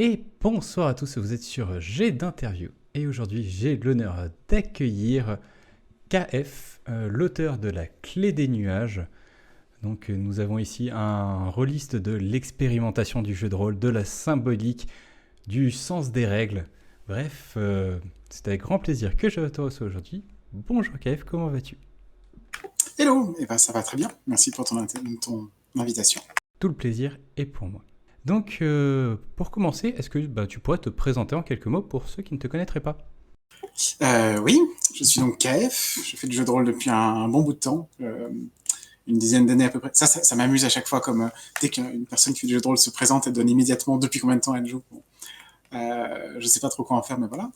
Et bonsoir à tous, vous êtes sur G d'interview. Et aujourd'hui, j'ai l'honneur d'accueillir KF, l'auteur de La Clé des Nuages. Donc nous avons ici un rôliste de l'expérimentation du jeu de rôle, de la symbolique, du sens des règles. Bref, c'est avec grand plaisir que je te reçois aujourd'hui. Bonjour KF, comment vas-tu ? Hello, ça va très bien. Merci pour ton invitation. Tout le plaisir est pour moi. Donc, pour commencer, est-ce que tu pourrais te présenter en quelques mots pour ceux qui ne te connaîtraient pas ? Oui, je suis donc KF. Je fais du jeu de rôle depuis un bon bout de temps, une dizaine d'années à peu près. Ça m'amuse à chaque fois, comme dès qu'une personne qui fait du jeu de rôle se présente, elle donne immédiatement depuis combien de temps elle joue. Bon. Je sais pas trop quoi en faire, mais voilà.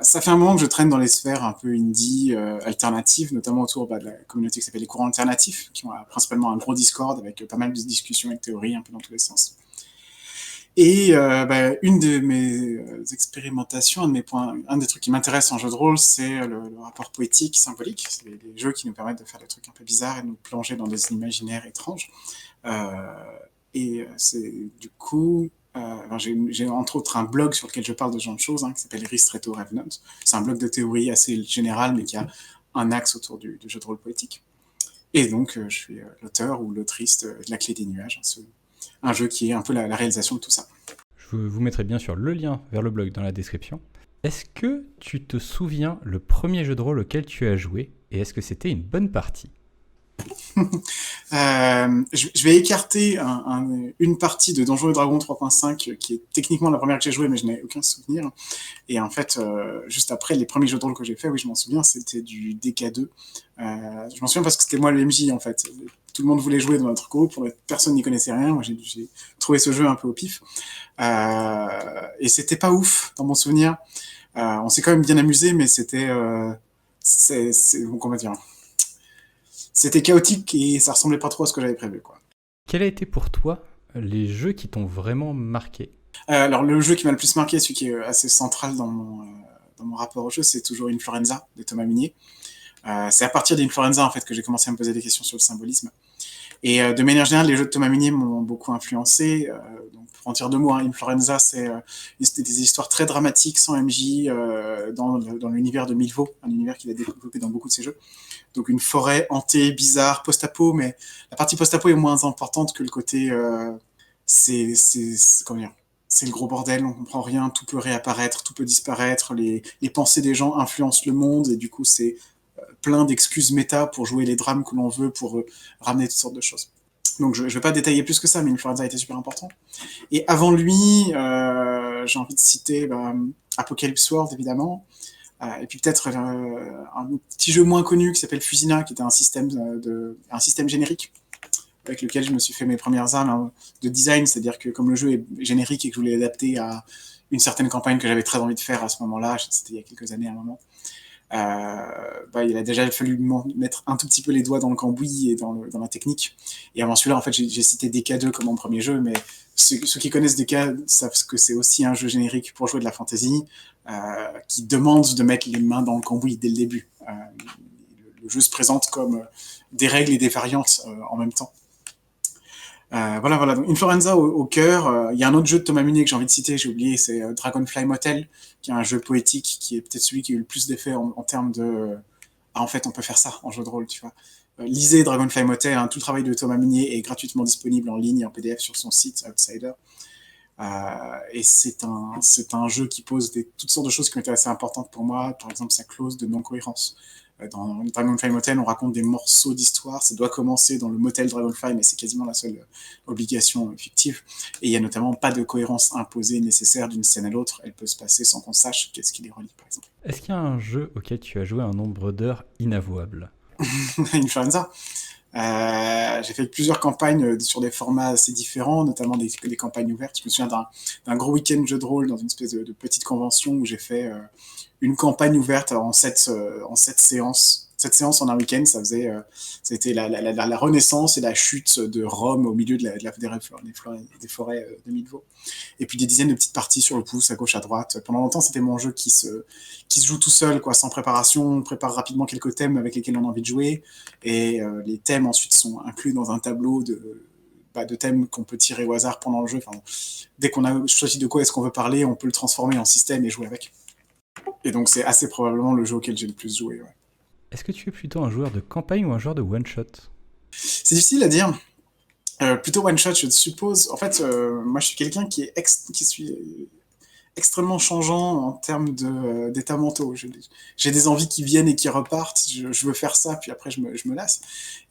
Ça fait un moment que je traîne dans les sphères un peu indie, alternatives, notamment autour de la communauté qui s'appelle les courants alternatifs, qui ont principalement un gros Discord avec pas mal de discussions et de théories un peu dans tous les sens. Et une de mes expérimentations, un des trucs qui m'intéresse en jeu de rôle, c'est le rapport poétique, symbolique. C'est les jeux qui nous permettent de faire des trucs un peu bizarres et de nous plonger dans des imaginaires étranges. C'est du coup... j'ai entre autres un blog sur lequel je parle de ce genre de choses, qui s'appelle Ristretto Revenant. C'est un blog de théorie assez général, mais qui a un axe autour du jeu de rôle poétique. Et donc, je suis l'auteur ou l'autrice de La Clé des Nuages, un jeu qui est un peu la réalisation de tout ça. Je vous mettrai bien sûr le lien vers le blog dans la description. Est-ce que tu te souviens le premier jeu de rôle auquel tu as joué et est-ce que c'était une bonne partie ? Je vais écarter une partie de Donjons et Dragons 3.5 qui est techniquement la première que j'ai jouée, mais je n'ai aucun souvenir. Et en fait, juste après, les premiers jeux de rôle que j'ai fait, oui, je m'en souviens, c'était du DK2. Je m'en souviens parce que c'était moi le MJ, en fait. Tout le monde voulait jouer dans notre groupe, personne n'y connaissait rien. Moi, j'ai trouvé ce jeu un peu au pif. Et c'était pas ouf, dans mon souvenir. On s'est quand même bien amusé, mais c'était... comment dire, c'était chaotique et ça ressemblait pas trop à ce que j'avais prévu, quoi. Quel a été pour toi les jeux qui t'ont vraiment marqué ? Alors, le jeu qui m'a le plus marqué, celui qui est assez central dans mon rapport au jeu, c'est toujours Influenza de Thomas Munier. C'est à partir d'Influenza, en fait, que j'ai commencé à me poser des questions sur le symbolisme. Et de manière générale, les jeux de Thomas Munier m'ont beaucoup influencé. Donc, pour en dire deux mots, Influenza, c'était des histoires très dramatiques, sans MJ, dans l'univers de Milvaux, un univers qu'il a développé dans beaucoup de ses jeux. Donc une forêt hantée, bizarre, post-apo, mais la partie post-apo est moins importante que le côté... comment dire, c'est le gros bordel, on comprend rien, tout peut réapparaître, tout peut disparaître, les pensées des gens influencent le monde, et du coup c'est plein d'excuses méta pour jouer les drames que l'on veut, pour ramener toutes sortes de choses. Donc je ne vais pas détailler plus que ça, mais Influenza a été super important. Et avant lui, j'ai envie de citer Apocalypse World, évidemment, et puis peut-être un petit jeu moins connu qui s'appelle Fusina, qui était un système générique avec lequel je me suis fait mes premières armes de design, c'est-à-dire que comme le jeu est générique et que je voulais l'adapter à une certaine campagne que j'avais très envie de faire à ce moment-là, c'était il y a quelques années à un moment, il a déjà fallu mettre un tout petit peu les doigts dans le cambouis et dans la technique. Et avant celui-là, en fait, j'ai cité DK2 comme mon premier jeu, mais ceux qui connaissent DK savent que c'est aussi un jeu générique pour jouer de la fantasy, qui demande de mettre les mains dans le cambouis dès le début. Le jeu se présente comme des règles et des variantes en même temps. Voilà. Donc, Influenza au cœur. Il y a un autre jeu de Thomas Munier que j'ai envie de citer, j'ai oublié, c'est Dragonfly Motel, qui est un jeu poétique qui est peut-être celui qui a eu le plus d'effet en termes de... en fait, on peut faire ça en jeu de rôle, tu vois. Lisez Dragonfly Motel, tout le travail de Thomas Munier est gratuitement disponible en ligne, en PDF sur son site, Outsider. Et c'est un jeu qui pose toutes sortes de choses qui ont été assez importantes pour moi, par exemple sa clause de non-cohérence. Dans Dragonfly Motel, on raconte des morceaux d'histoire, ça doit commencer dans le motel Dragonfly, mais c'est quasiment la seule obligation fictive. Et il n'y a notamment pas de cohérence imposée nécessaire d'une scène à l'autre, elle peut se passer sans qu'on sache qu'est-ce qui les relie, par exemple. Est-ce qu'il y a un jeu auquel tu as joué un nombre d'heures inavouable ? Influenza. J'ai fait plusieurs campagnes sur des formats assez différents, notamment des campagnes ouvertes. Je me souviens d'un gros week-end jeu de rôle dans une espèce de petite convention où j'ai fait une campagne ouverte en 7 séances. 7 séances en un week-end, c'était la renaissance et la chute de Rome au milieu des forêts de Milvaux. Et puis des dizaines de petites parties sur le pouce, à gauche, à droite. Pendant longtemps, c'était mon jeu qui se joue tout seul, quoi, sans préparation. On prépare rapidement quelques thèmes avec lesquels on a envie de jouer. Et les thèmes ensuite sont inclus dans un tableau de thèmes qu'on peut tirer au hasard pendant le jeu. Enfin, dès qu'on a choisi de quoi est-ce qu'on veut parler, on peut le transformer en système et jouer avec. Et donc c'est assez probablement le jeu auquel j'ai le plus joué. Ouais. Est-ce que tu es plutôt un joueur de campagne ou un joueur de one-shot? C'est difficile à dire. Plutôt one shot, je suppose. En fait, moi, je suis quelqu'un qui suis extrêmement changeant en termes d'état mentaux. J'ai des envies qui viennent et qui repartent. Je veux faire ça, puis après je me lasse.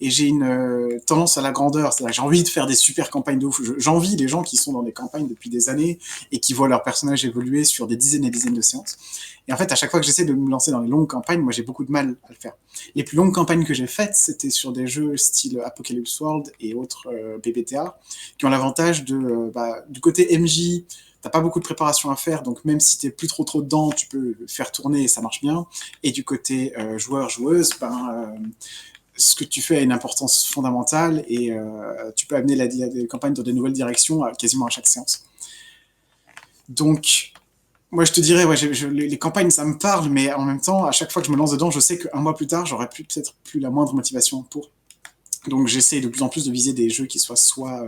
Et j'ai une tendance à la grandeur. C'est-à-dire que j'ai envie de faire des super campagnes de ouf. J'envie les gens qui sont dans des campagnes depuis des années et qui voient leur personnage évoluer sur des dizaines et dizaines de séances. Et en fait, à chaque fois que j'essaie de me lancer dans les longues campagnes, moi j'ai beaucoup de mal à le faire. Les plus longues campagnes que j'ai faites, c'était sur des jeux style Apocalypse World et autres PBTA, qui ont l'avantage du côté MJ, t'as pas beaucoup de préparation à faire, donc même si t'es plus trop dedans, tu peux le faire tourner et ça marche bien. Et du côté joueur-joueuse, ce que tu fais a une importance fondamentale et tu peux amener la campagne dans de nouvelles directions quasiment à chaque séance. Donc, moi, je te dirais, ouais, les campagnes, ça me parle, mais en même temps, à chaque fois que je me lance dedans, je sais qu'un mois plus tard, j'aurai peut-être plus la moindre motivation pour. Donc, j'essaie de plus en plus de viser des jeux qui soient soit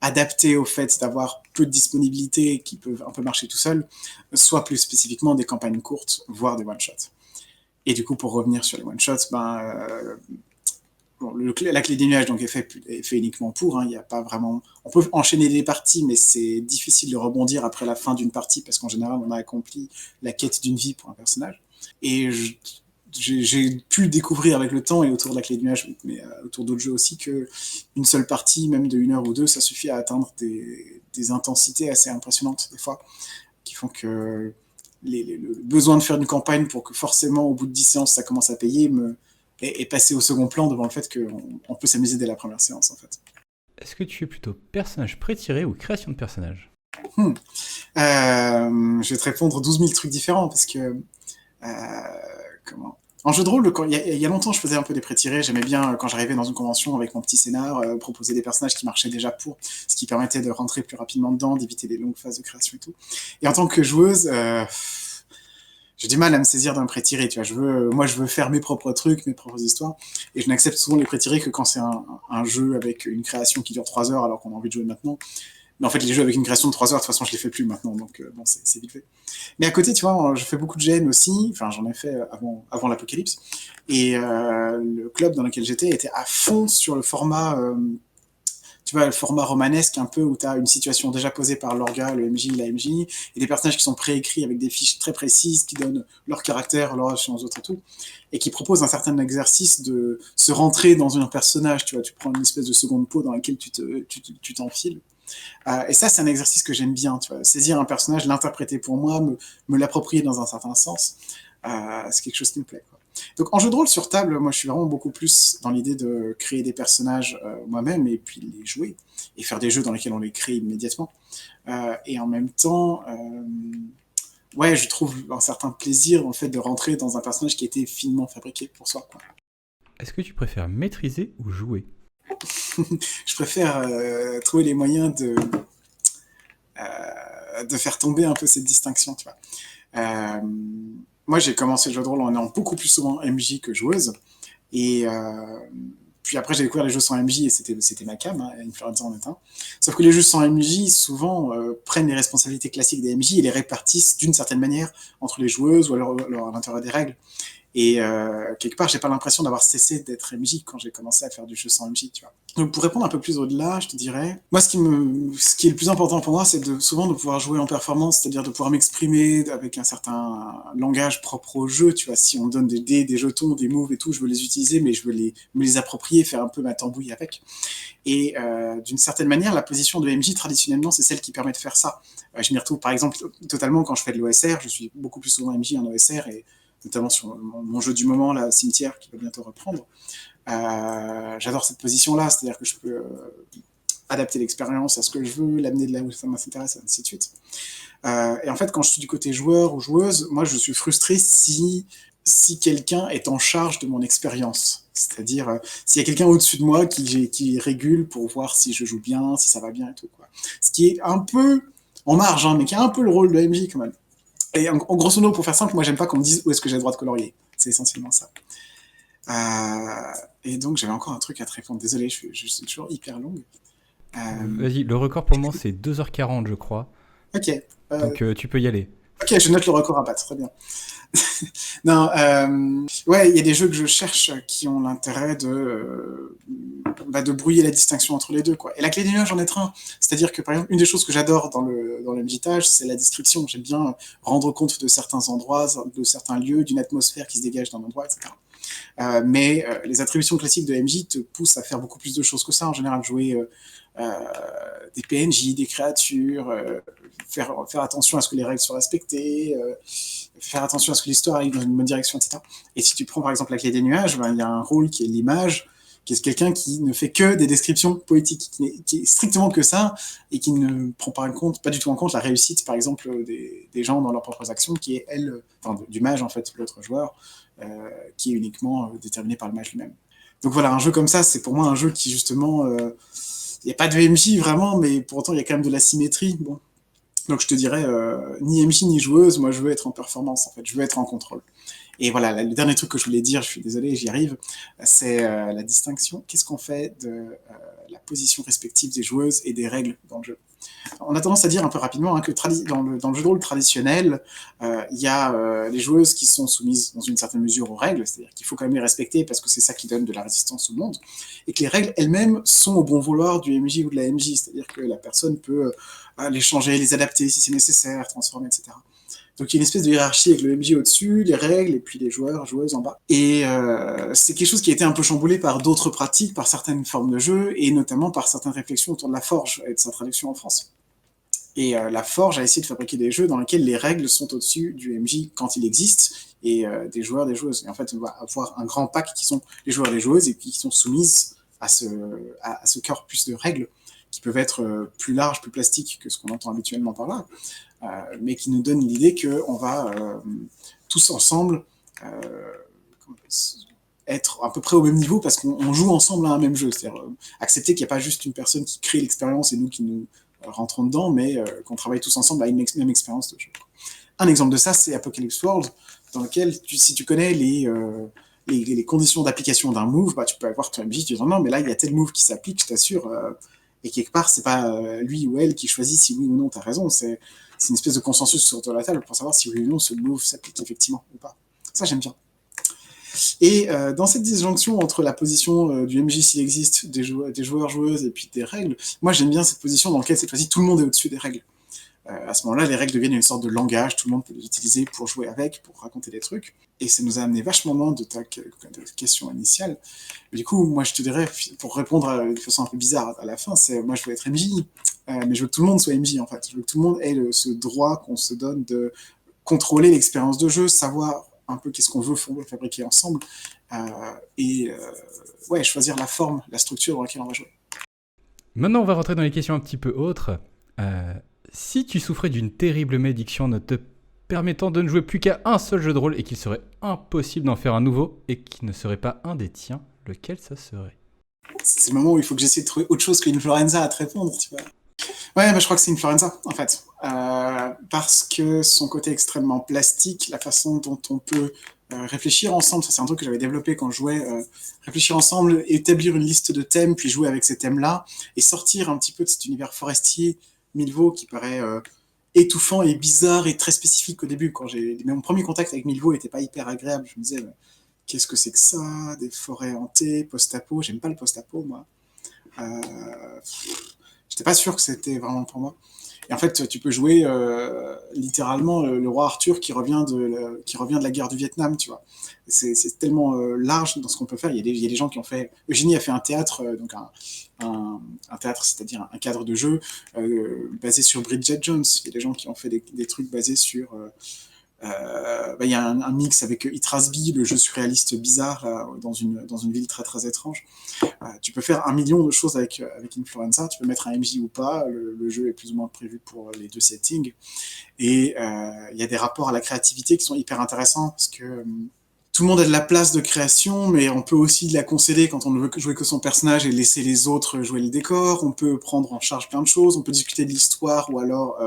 adaptés au fait d'avoir peu de disponibilité, qui peuvent un peu marcher tout seul, soit plus spécifiquement des campagnes courtes, voire des one-shots. Et du coup, pour revenir sur les one-shots, la clé des nuages donc, est fait uniquement pour. Il y a pas vraiment... On peut enchaîner des parties, mais c'est difficile de rebondir après la fin d'une partie parce qu'en général, on a accompli la quête d'une vie pour un personnage. Et j'ai pu découvrir avec le temps et autour de la clé des nuages, mais autour d'autres jeux aussi, qu'une seule partie, même de 1 heure ou 2, ça suffit à atteindre des intensités assez impressionnantes des fois, qui font que le besoin de faire une campagne pour que forcément, au bout de 10 séances, ça commence à payer, est passé au second plan devant le fait qu'on peut s'amuser dès la première séance, en fait. Est-ce que tu es plutôt personnage pré-tiré ou création de personnage? Je vais te répondre 12 000 trucs différents, parce que... En jeu de rôle, il y a longtemps, je faisais un peu des pré-tirés. J'aimais bien, quand j'arrivais dans une convention avec mon petit scénar, proposer des personnages qui marchaient déjà pour, ce qui permettait de rentrer plus rapidement dedans, d'éviter les longues phases de création et tout. Et en tant que joueuse... j'ai du mal à me saisir d'un pré-tiré, tu vois. Moi, je veux faire mes propres trucs, mes propres histoires, et je n'accepte souvent les pré-tirés que quand c'est un jeu avec une création qui dure 3 heures alors qu'on a envie de jouer maintenant. Mais en fait, les jeux avec une création de 3 heures, de toute façon, je les fais plus maintenant, donc bon, c'est vite fait. Mais à côté, tu vois, je fais beaucoup de GN aussi, enfin, j'en ai fait avant l'Apocalypse, et le club dans lequel j'étais était à fond sur le format... tu vois, le format romanesque un peu où tu as une situation déjà posée par l'orga, le MJ, la MJ, et des personnages qui sont préécrits avec des fiches très précises qui donnent leur caractère, leur relation aux autres et tout, et qui proposent un certain exercice de se rentrer dans un personnage, tu vois, tu prends une espèce de seconde peau dans laquelle tu t'enfiles. Et ça, c'est un exercice que j'aime bien, tu vois, saisir un personnage, l'interpréter pour moi, me l'approprier dans un certain sens, c'est quelque chose qui me plaît, quoi. Donc en jeu de rôle sur table, moi je suis vraiment beaucoup plus dans l'idée de créer des personnages moi-même et puis les jouer et faire des jeux dans lesquels on les crée immédiatement. Et en même temps, ouais, je trouve un certain plaisir dans le fait de rentrer dans un personnage qui a été finement fabriqué pour soi, quoi. Est-ce que tu préfères maîtriser ou jouer? Je préfère trouver les moyens de faire tomber un peu cette distinction, tu vois. Moi, j'ai commencé le jeu de rôle en étant beaucoup plus souvent MJ que joueuse. Et puis après, j'ai découvert les jeux sans MJ et c'était ma cam, hein, Influencer en est un. Sauf que les jeux sans MJ, souvent, prennent les responsabilités classiques des MJ et les répartissent d'une certaine manière entre les joueuses ou alors à l'intérieur des règles. Et quelque part, j'ai pas l'impression d'avoir cessé d'être MJ quand j'ai commencé à faire du jeu sans MJ, tu vois. Donc pour répondre un peu plus au-delà, je te dirais, moi ce qui est le plus important pour moi, c'est souvent de pouvoir jouer en performance, c'est-à-dire de pouvoir m'exprimer avec un certain langage propre au jeu, tu vois. Si on me donne des dés, des jetons, des moves et tout, je veux les utiliser, mais je veux me les approprier, faire un peu ma tambouille avec. Et d'une certaine manière, la position de MJ, traditionnellement, c'est celle qui permet de faire ça. Je m'y retrouve par exemple totalement quand je fais de l'OSR, je suis beaucoup plus souvent MJ en OSR et notamment sur mon jeu du moment, là, Cimetière, qui va bientôt reprendre. J'adore cette position-là, c'est-à-dire que je peux adapter l'expérience à ce que je veux, l'amener de là où ça m'intéresse, et ainsi de suite. Et en fait, quand je suis du côté joueur ou joueuse, moi, je suis frustré si quelqu'un est en charge de mon expérience. C'est-à-dire, s'il y a quelqu'un au-dessus de moi qui régule pour voir si je joue bien, si ça va bien et tout, quoi. Ce qui est un peu en marge, hein, mais qui a un peu le rôle de MJ, quand même. Et en grosso modo, pour faire simple, moi j'aime pas qu'on me dise où est-ce que j'ai le droit de colorier. C'est essentiellement ça. Et donc j'avais encore un truc à te répondre. Désolé, je suis toujours hyper longue. Vas-y, le record pour le moment c'est 2h40 je crois. Ok. Donc tu peux y aller. Ok, je note le record à battre, très bien. Non, ouais, il y a des jeux que je cherche qui ont l'intérêt de brouiller la distinction entre les deux, quoi. Et la clé des nuages en est un. C'est-à-dire que, par exemple, une des choses que j'adore dans le MJTage, c'est la description. J'aime bien rendre compte de certains endroits, de certains lieux, d'une atmosphère qui se dégage d'un endroit, etc. Mais les attributions classiques de MJ te poussent à faire beaucoup plus de choses que ça. En général, jouer des PNJ, des créatures, faire attention à ce que les règles soient respectées, faire attention à ce que l'histoire aille dans une bonne direction, etc. Et si tu prends par exemple la clé des nuages, ben, il y a un rôle qui est l'image, qui est quelqu'un qui ne fait que des descriptions poétiques, qui est strictement que ça, et qui ne prend pas du tout en compte la réussite, par exemple, des gens dans leurs propres actions, qui est, elle, enfin, du mage, en fait, l'autre joueur, qui est uniquement déterminé par le mage lui-même. Donc voilà, un jeu comme ça, c'est pour moi un jeu qui, justement, il n'y a pas de MJ vraiment, mais pour autant, il y a quand même de la symétrie. Bon. Donc je te dirais, ni MJ ni joueuse, moi je veux être en performance, en fait, je veux être en contrôle. Et voilà, le dernier truc que je voulais dire, je suis désolé, j'y arrive, c'est la distinction. Qu'est-ce qu'on fait de la position respective des joueuses et des règles dans le jeu? On a tendance à dire un peu rapidement hein, que dans le jeu de rôle traditionnel, il y a les joueuses qui sont soumises dans une certaine mesure aux règles, c'est-à-dire qu'il faut quand même les respecter parce que c'est ça qui donne de la résistance au monde, et que les règles elles-mêmes sont au bon vouloir du MJ ou de la MJ, c'est-à-dire que la personne peut les changer, les adapter si c'est nécessaire, transformer, etc. Donc il y a une espèce de hiérarchie avec le MJ au-dessus, les règles, et puis les joueurs, joueuses en bas. Et c'est quelque chose qui a été un peu chamboulé par d'autres pratiques, par certaines formes de jeu, et notamment par certaines réflexions autour de la forge et de sa traduction en France. Et la Forge a essayé de fabriquer des jeux dans lesquels les règles sont au-dessus du MJ quand il existe, et des joueurs, des joueuses. Et en fait, on va avoir un grand pack qui sont les joueurs et les joueuses, et qui sont soumises à ce corpus de règles, qui peuvent être plus larges, plus plastiques que ce qu'on entend habituellement par là, mais qui nous donnent l'idée qu'on va tous ensemble être à peu près au même niveau parce qu'on joue ensemble à un même jeu. C'est-à-dire accepter qu'il n'y a pas juste une personne qui crée l'expérience et nous qui nous rentrons dedans, mais qu'on travaille tous ensemble à une même expérience de jeu. Un exemple de ça, c'est Apocalypse World, dans lequel, si tu connais les conditions d'application d'un move, bah, tu peux avoir ton MJ, tu dis non, mais là, il y a tel move qui s'applique, je t'assure, et quelque part, c'est pas lui ou elle qui choisit si oui ou non tu as raison, c'est une espèce de consensus sur la table pour savoir si oui ou non ce move s'applique effectivement ou pas. Ça, j'aime bien. Et dans cette disjonction entre la position du MJ s'il existe, des joueurs, joueuses et puis des règles, moi j'aime bien cette position dans laquelle cette fois-ci tout le monde est au-dessus des règles. À ce moment-là, les règles deviennent une sorte de langage, tout le monde peut les utiliser pour jouer avec, pour raconter des trucs. Et ça nous a amené vachement loin de ta question initiale. Du coup, moi je te dirais, pour répondre de façon un peu bizarre à la fin, c'est moi je veux être MJ, mais je veux que tout le monde soit MJ en fait. Je veux que tout le monde ait ce droit qu'on se donne de contrôler l'expérience de jeu, savoir un peu qu'est-ce qu'on veut fabriquer ensemble, et ouais, choisir la forme, la structure dans laquelle on va jouer. Maintenant, on va rentrer dans les questions un petit peu autres. Si tu souffrais d'une terrible malédiction ne te permettant de ne jouer plus qu'à un seul jeu de rôle et qu'il serait impossible d'en faire un nouveau et qui ne serait pas un des tiens, lequel ça serait? C'est le moment où il faut que j'essaie de trouver autre chose qu'Influenza à te répondre, tu vois. Ouais, bah, je crois que c'est Influenza, en fait. Parce que son côté extrêmement plastique, la façon dont on peut réfléchir ensemble, ça c'est un truc que j'avais développé quand je jouais, réfléchir ensemble, établir une liste de thèmes, puis jouer avec ces thèmes-là, et sortir un petit peu de cet univers forestier, Milvaux, qui paraît étouffant et bizarre et très spécifique au début. Mon premier contact avec Milvaux n'était pas hyper agréable, je me disais, qu'est-ce que c'est que ça? Des forêts hantées, post-apo, j'aime pas le post-apo, moi. J'étais pas sûr que c'était vraiment pour moi. Et en fait, tu peux jouer littéralement le roi Arthur qui revient de la guerre du Vietnam, tu vois. C'est tellement large dans ce qu'on peut faire. Il y a des gens qui ont fait... Eugénie a fait un théâtre, donc un théâtre, c'est-à-dire un cadre de jeu basé sur Bridget Jones. Il y a des gens qui ont fait des trucs basés sur... y a un mix avec Itrasby, le jeu surréaliste bizarre là, dans une ville très très étrange. Tu peux faire 1 million de choses avec Influenza, tu peux mettre un MJ ou pas, le jeu est plus ou moins prévu pour les deux settings, et il y a des rapports à la créativité qui sont hyper intéressants, parce que tout le monde a de la place de création, mais on peut aussi la concéder quand on ne veut jouer que son personnage et laisser les autres jouer le décor. On peut prendre en charge plein de choses, on peut discuter de l'histoire ou alors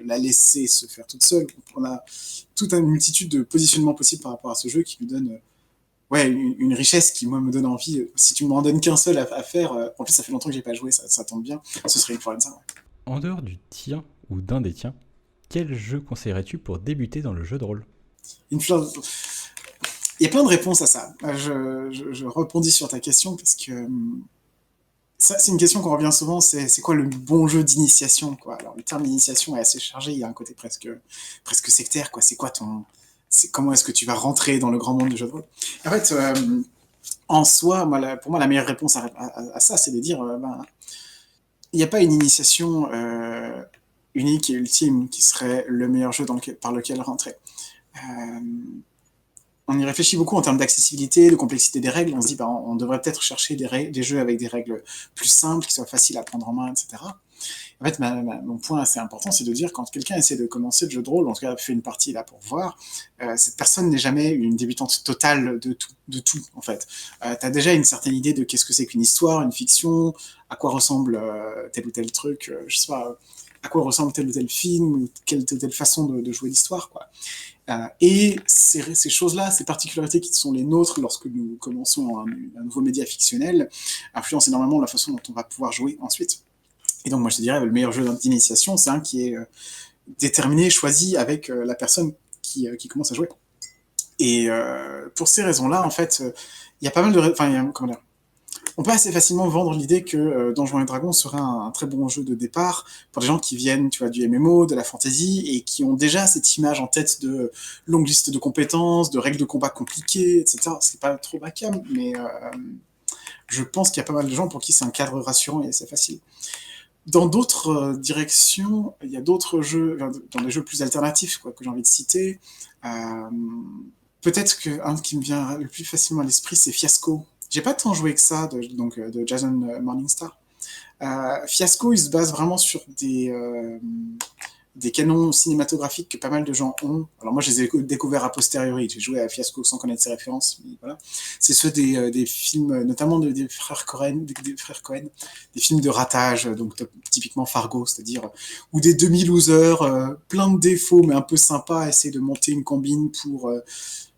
la laisser se faire toute seule. On a toute une multitude de positionnements possibles par rapport à ce jeu qui lui donne ouais, une richesse qui, moi, me donne envie. Si tu m'en donnes qu'un seul à faire, en plus, ça fait longtemps que j'ai pas joué, ça tombe bien. Ce serait Influenza. Ouais. En dehors du tien ou d'un des tiens, quel jeu conseillerais-tu pour débuter dans le jeu de rôle? Influenza. Il y a plein de réponses à ça. Je rebondis sur ta question parce que ça, c'est une question qu'on revient souvent. C'est quoi le bon jeu d'initiation, quoi. Alors, le terme d'initiation est assez chargé. Il y a un côté presque sectaire, quoi. C'est quoi ton, c'est comment est-ce que tu vas rentrer dans le grand monde du jeu de rôle. En fait, en soi, pour moi, la meilleure réponse à ça, c'est de dire, il n'y a pas une initiation unique et ultime qui serait le meilleur jeu par lequel rentrer. Euh, on y réfléchit beaucoup en termes d'accessibilité, de complexité des règles. On se dit, on devrait peut-être chercher des jeux avec des règles plus simples, qui soient faciles à prendre en main, etc. En fait, mon point assez important, c'est de dire, quand quelqu'un essaie de commencer le jeu de rôle, en tout cas fait une partie là pour voir, cette personne n'est jamais une débutante totale de tout en fait. Tu as déjà une certaine idée de qu'est-ce que c'est qu'une histoire, une fiction, à quoi ressemble tel ou tel truc, je sais pas, à quoi ressemble tel ou tel film, ou quelle ou telle façon de jouer l'histoire, quoi. Et ces choses-là, ces particularités qui sont les nôtres lorsque nous commençons un nouveau média fictionnel, influencent énormément la façon dont on va pouvoir jouer ensuite. Et donc, moi, je te dirais, le meilleur jeu d'initiation, c'est un qui est déterminé, choisi avec la personne qui commence à jouer. Et pour ces raisons-là, en fait, il y a pas mal de... Enfin, comment dire, on peut assez facilement vendre l'idée que Donjons et Dragons serait un très bon jeu de départ pour des gens qui viennent, tu vois, du MMO, de la fantasy, et qui ont déjà cette image en tête de longue liste de compétences, de règles de combat compliquées, etc. C'est pas trop ma cam, mais je pense qu'il y a pas mal de gens pour qui c'est un cadre rassurant et assez facile. Dans d'autres directions, il y a d'autres jeux, dans des jeux plus alternatifs, quoi, que j'ai envie de citer. Peut-être qu'un qui me vient le plus facilement à l'esprit, c'est Fiasco. J'ai pas tant joué que ça, de Jason Morningstar. Fiasco, il se base vraiment sur des canons cinématographiques que pas mal de gens ont. Alors moi, je les ai découverts a posteriori. J'ai joué à Fiasco sans connaître ses références. Mais voilà. C'est ceux des films, notamment des frères Cohen, des films de ratage, donc typiquement Fargo, c'est-à-dire, ou des demi-losers, plein de défauts, mais un peu sympas, essayer de monter une combine pour...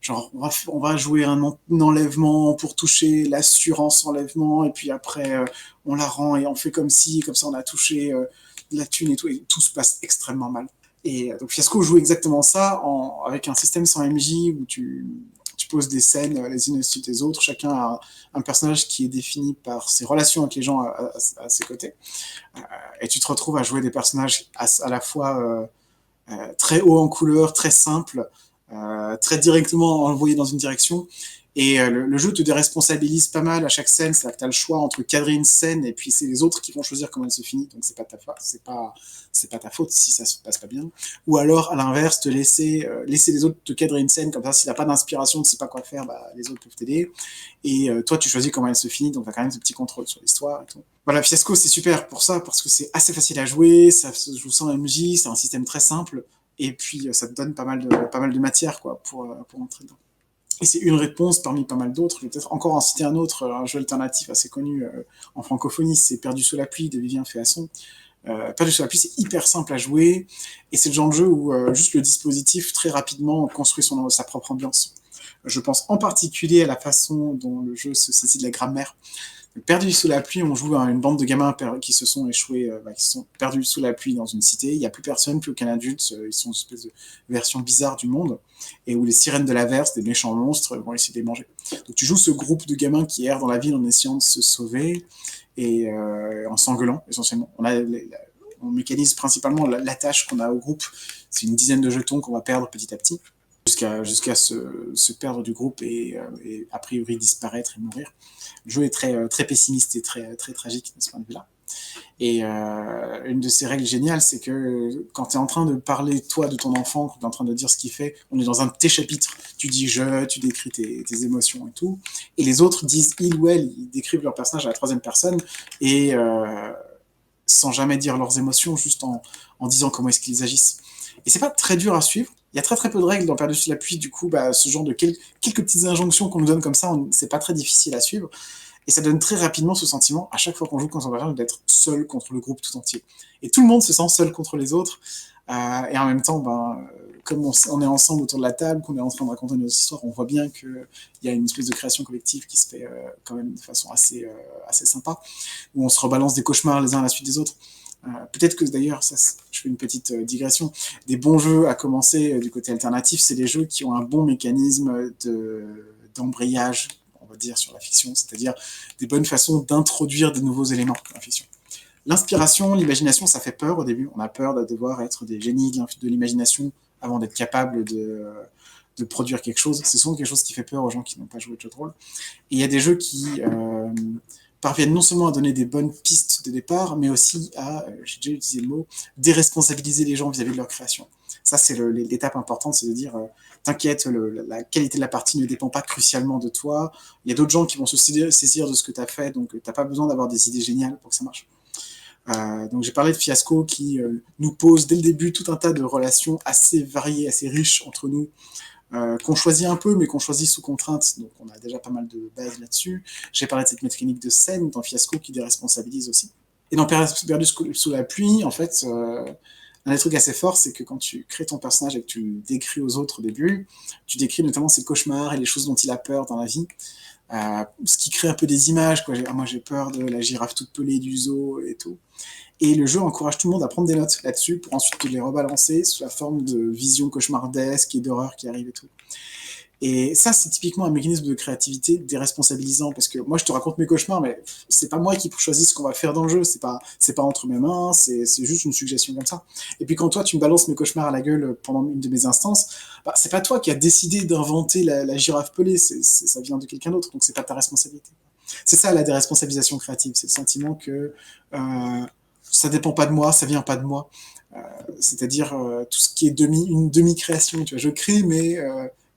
genre, on va jouer un enlèvement pour toucher l'assurance enlèvement, et puis après, on la rend et on fait comme ça on a touché la thune et tout se passe extrêmement mal. Et donc Fiasco joue exactement ça avec un système sans MJ où tu poses des scènes les unes au-dessus des autres. Chacun a un personnage qui est défini par ses relations avec les gens à ses côtés. Et tu te retrouves à jouer des personnages à la fois très haut en couleur, très simples, très directement envoyés dans une direction. Et le jeu te déresponsabilise pas mal à chaque scène, c'est-à-dire que tu as le choix entre cadrer une scène et puis c'est les autres qui vont choisir comment elle se finit, donc c'est pas ta faute si ça se passe pas bien. Ou alors à l'inverse, laisser les autres te cadrer une scène, comme ça si t'as pas d'inspiration, tu sais pas quoi faire, les autres peuvent t'aider. Et toi tu choisis comment elle se finit, donc t'as quand même ce petit contrôle sur l'histoire et tout. Voilà, Fiasco c'est super pour ça, parce que c'est assez facile à jouer, ça se joue sans MJ, c'est un système très simple, et puis ça te donne pas mal de matière quoi, pour entrer dedans. Et c'est une réponse parmi pas mal d'autres. Je vais peut-être encore en citer un autre, un jeu alternatif assez connu en francophonie, c'est Perdu sous la pluie de Vivien Féasson. Perdu sous la pluie, c'est hyper simple à jouer, et c'est le genre de jeu où juste le dispositif, très rapidement, construit sa propre ambiance. Je pense en particulier à la façon dont le jeu se saisit de la grammaire. Perdu sous la pluie, on joue à une bande de gamins qui se sont échoués, qui se sont perdus sous la pluie dans une cité. Il n'y a plus personne, plus aucun adulte. Ils sont une espèce de version bizarre du monde, et où les sirènes de l'averse, des méchants monstres, vont essayer de les manger. Donc tu joues ce groupe de gamins qui errent dans la ville en essayant de se sauver, et en s'engueulant essentiellement. On mécanise principalement la tâche qu'on a au groupe. C'est une dizaine de jetons qu'on va perdre petit à petit, jusqu'à se perdre du groupe et a priori disparaître et mourir. Le jeu est très pessimiste et très tragique de ce point de vue-là. Et une de ces règles géniales, c'est que quand tu es en train de parler, toi, de ton enfant, quand tu es en train de dire ce qu'il fait, on est dans un de tes chapitres, tu dis je, tu décris tes émotions et tout, et les autres disent il ou elle, ils décrivent leur personnage à la troisième personne, et sans jamais dire leurs émotions, juste en disant comment est-ce qu'ils agissent. Et c'est pas très dur à suivre. Il y a très peu de règles dans Perdu sous la pluie, du coup, ce genre de quelques petites injonctions qu'on nous donne comme ça, c'est pas très difficile à suivre. Et ça donne très rapidement ce sentiment, à chaque fois qu'on joue contre un personnage, d'être seul contre le groupe tout entier. Et tout le monde se sent seul contre les autres. Et en même temps, comme on est ensemble autour de la table, qu'on est en train de raconter nos histoires, on voit bien qu'il y a une espèce de création collective qui se fait quand même de façon assez sympa, où on se rebalance des cauchemars les uns à la suite des autres. Peut-être que d'ailleurs, je fais une petite digression, des bons jeux à commencer du côté alternatif, c'est les jeux qui ont un bon mécanisme d'embrayage, on va dire, sur la fiction, c'est-à-dire des bonnes façons d'introduire de nouveaux éléments dans la fiction. L'inspiration, l'imagination, ça fait peur au début. On a peur de devoir être des génies de l'imagination avant d'être capable de produire quelque chose. C'est souvent quelque chose qui fait peur aux gens qui n'ont pas joué de jeu de rôle. Et il y a des jeux qui parviennent non seulement à donner des bonnes pistes de départ, mais aussi à, j'ai déjà utilisé le mot, déresponsabiliser les gens vis-à-vis de leur création. Ça, c'est l'étape importante, c'est de dire, t'inquiète, la qualité de la partie ne dépend pas crucialement de toi. Il y a d'autres gens qui vont se saisir de ce que tu as fait, donc t'as pas besoin d'avoir des idées géniales pour que ça marche. Donc j'ai parlé de Fiasco qui nous pose dès le début tout un tas de relations assez variées, assez riches entre nous, qu'on choisit un peu, mais qu'on choisit sous contrainte. Donc on a déjà pas mal de bases là-dessus. J'ai parlé de cette mécanique de scène dans Fiasco qui déresponsabilise aussi. Et dans Perdu sous la pluie, en fait, un des trucs assez forts, c'est que quand tu crées ton personnage et que tu le décris aux autres au début, tu décris notamment ses cauchemars et les choses dont il a peur dans la vie. Ce qui crée un peu des images, quoi. Moi j'ai peur de la girafe toute pelée du zoo et tout. Et le jeu encourage tout le monde à prendre des notes là-dessus pour ensuite les rebalancer sous la forme de visions cauchemardesques et d'horreurs qui arrivent et tout. Et ça, c'est typiquement un mécanisme de créativité déresponsabilisant, parce que moi, je te raconte mes cauchemars, mais c'est pas moi qui choisis ce qu'on va faire dans le jeu, c'est pas entre mes mains, c'est juste une suggestion comme ça. Et puis quand toi, tu me balances mes cauchemars à la gueule pendant une de mes instances, c'est pas toi qui as décidé d'inventer la girafe pelée, ça vient de quelqu'un d'autre, donc c'est pas ta responsabilité. C'est ça la déresponsabilisation créative, c'est le sentiment que ça dépend pas de moi, ça vient pas de moi. C'est-à-dire tout ce qui est une demi-création, tu vois, je crée, mais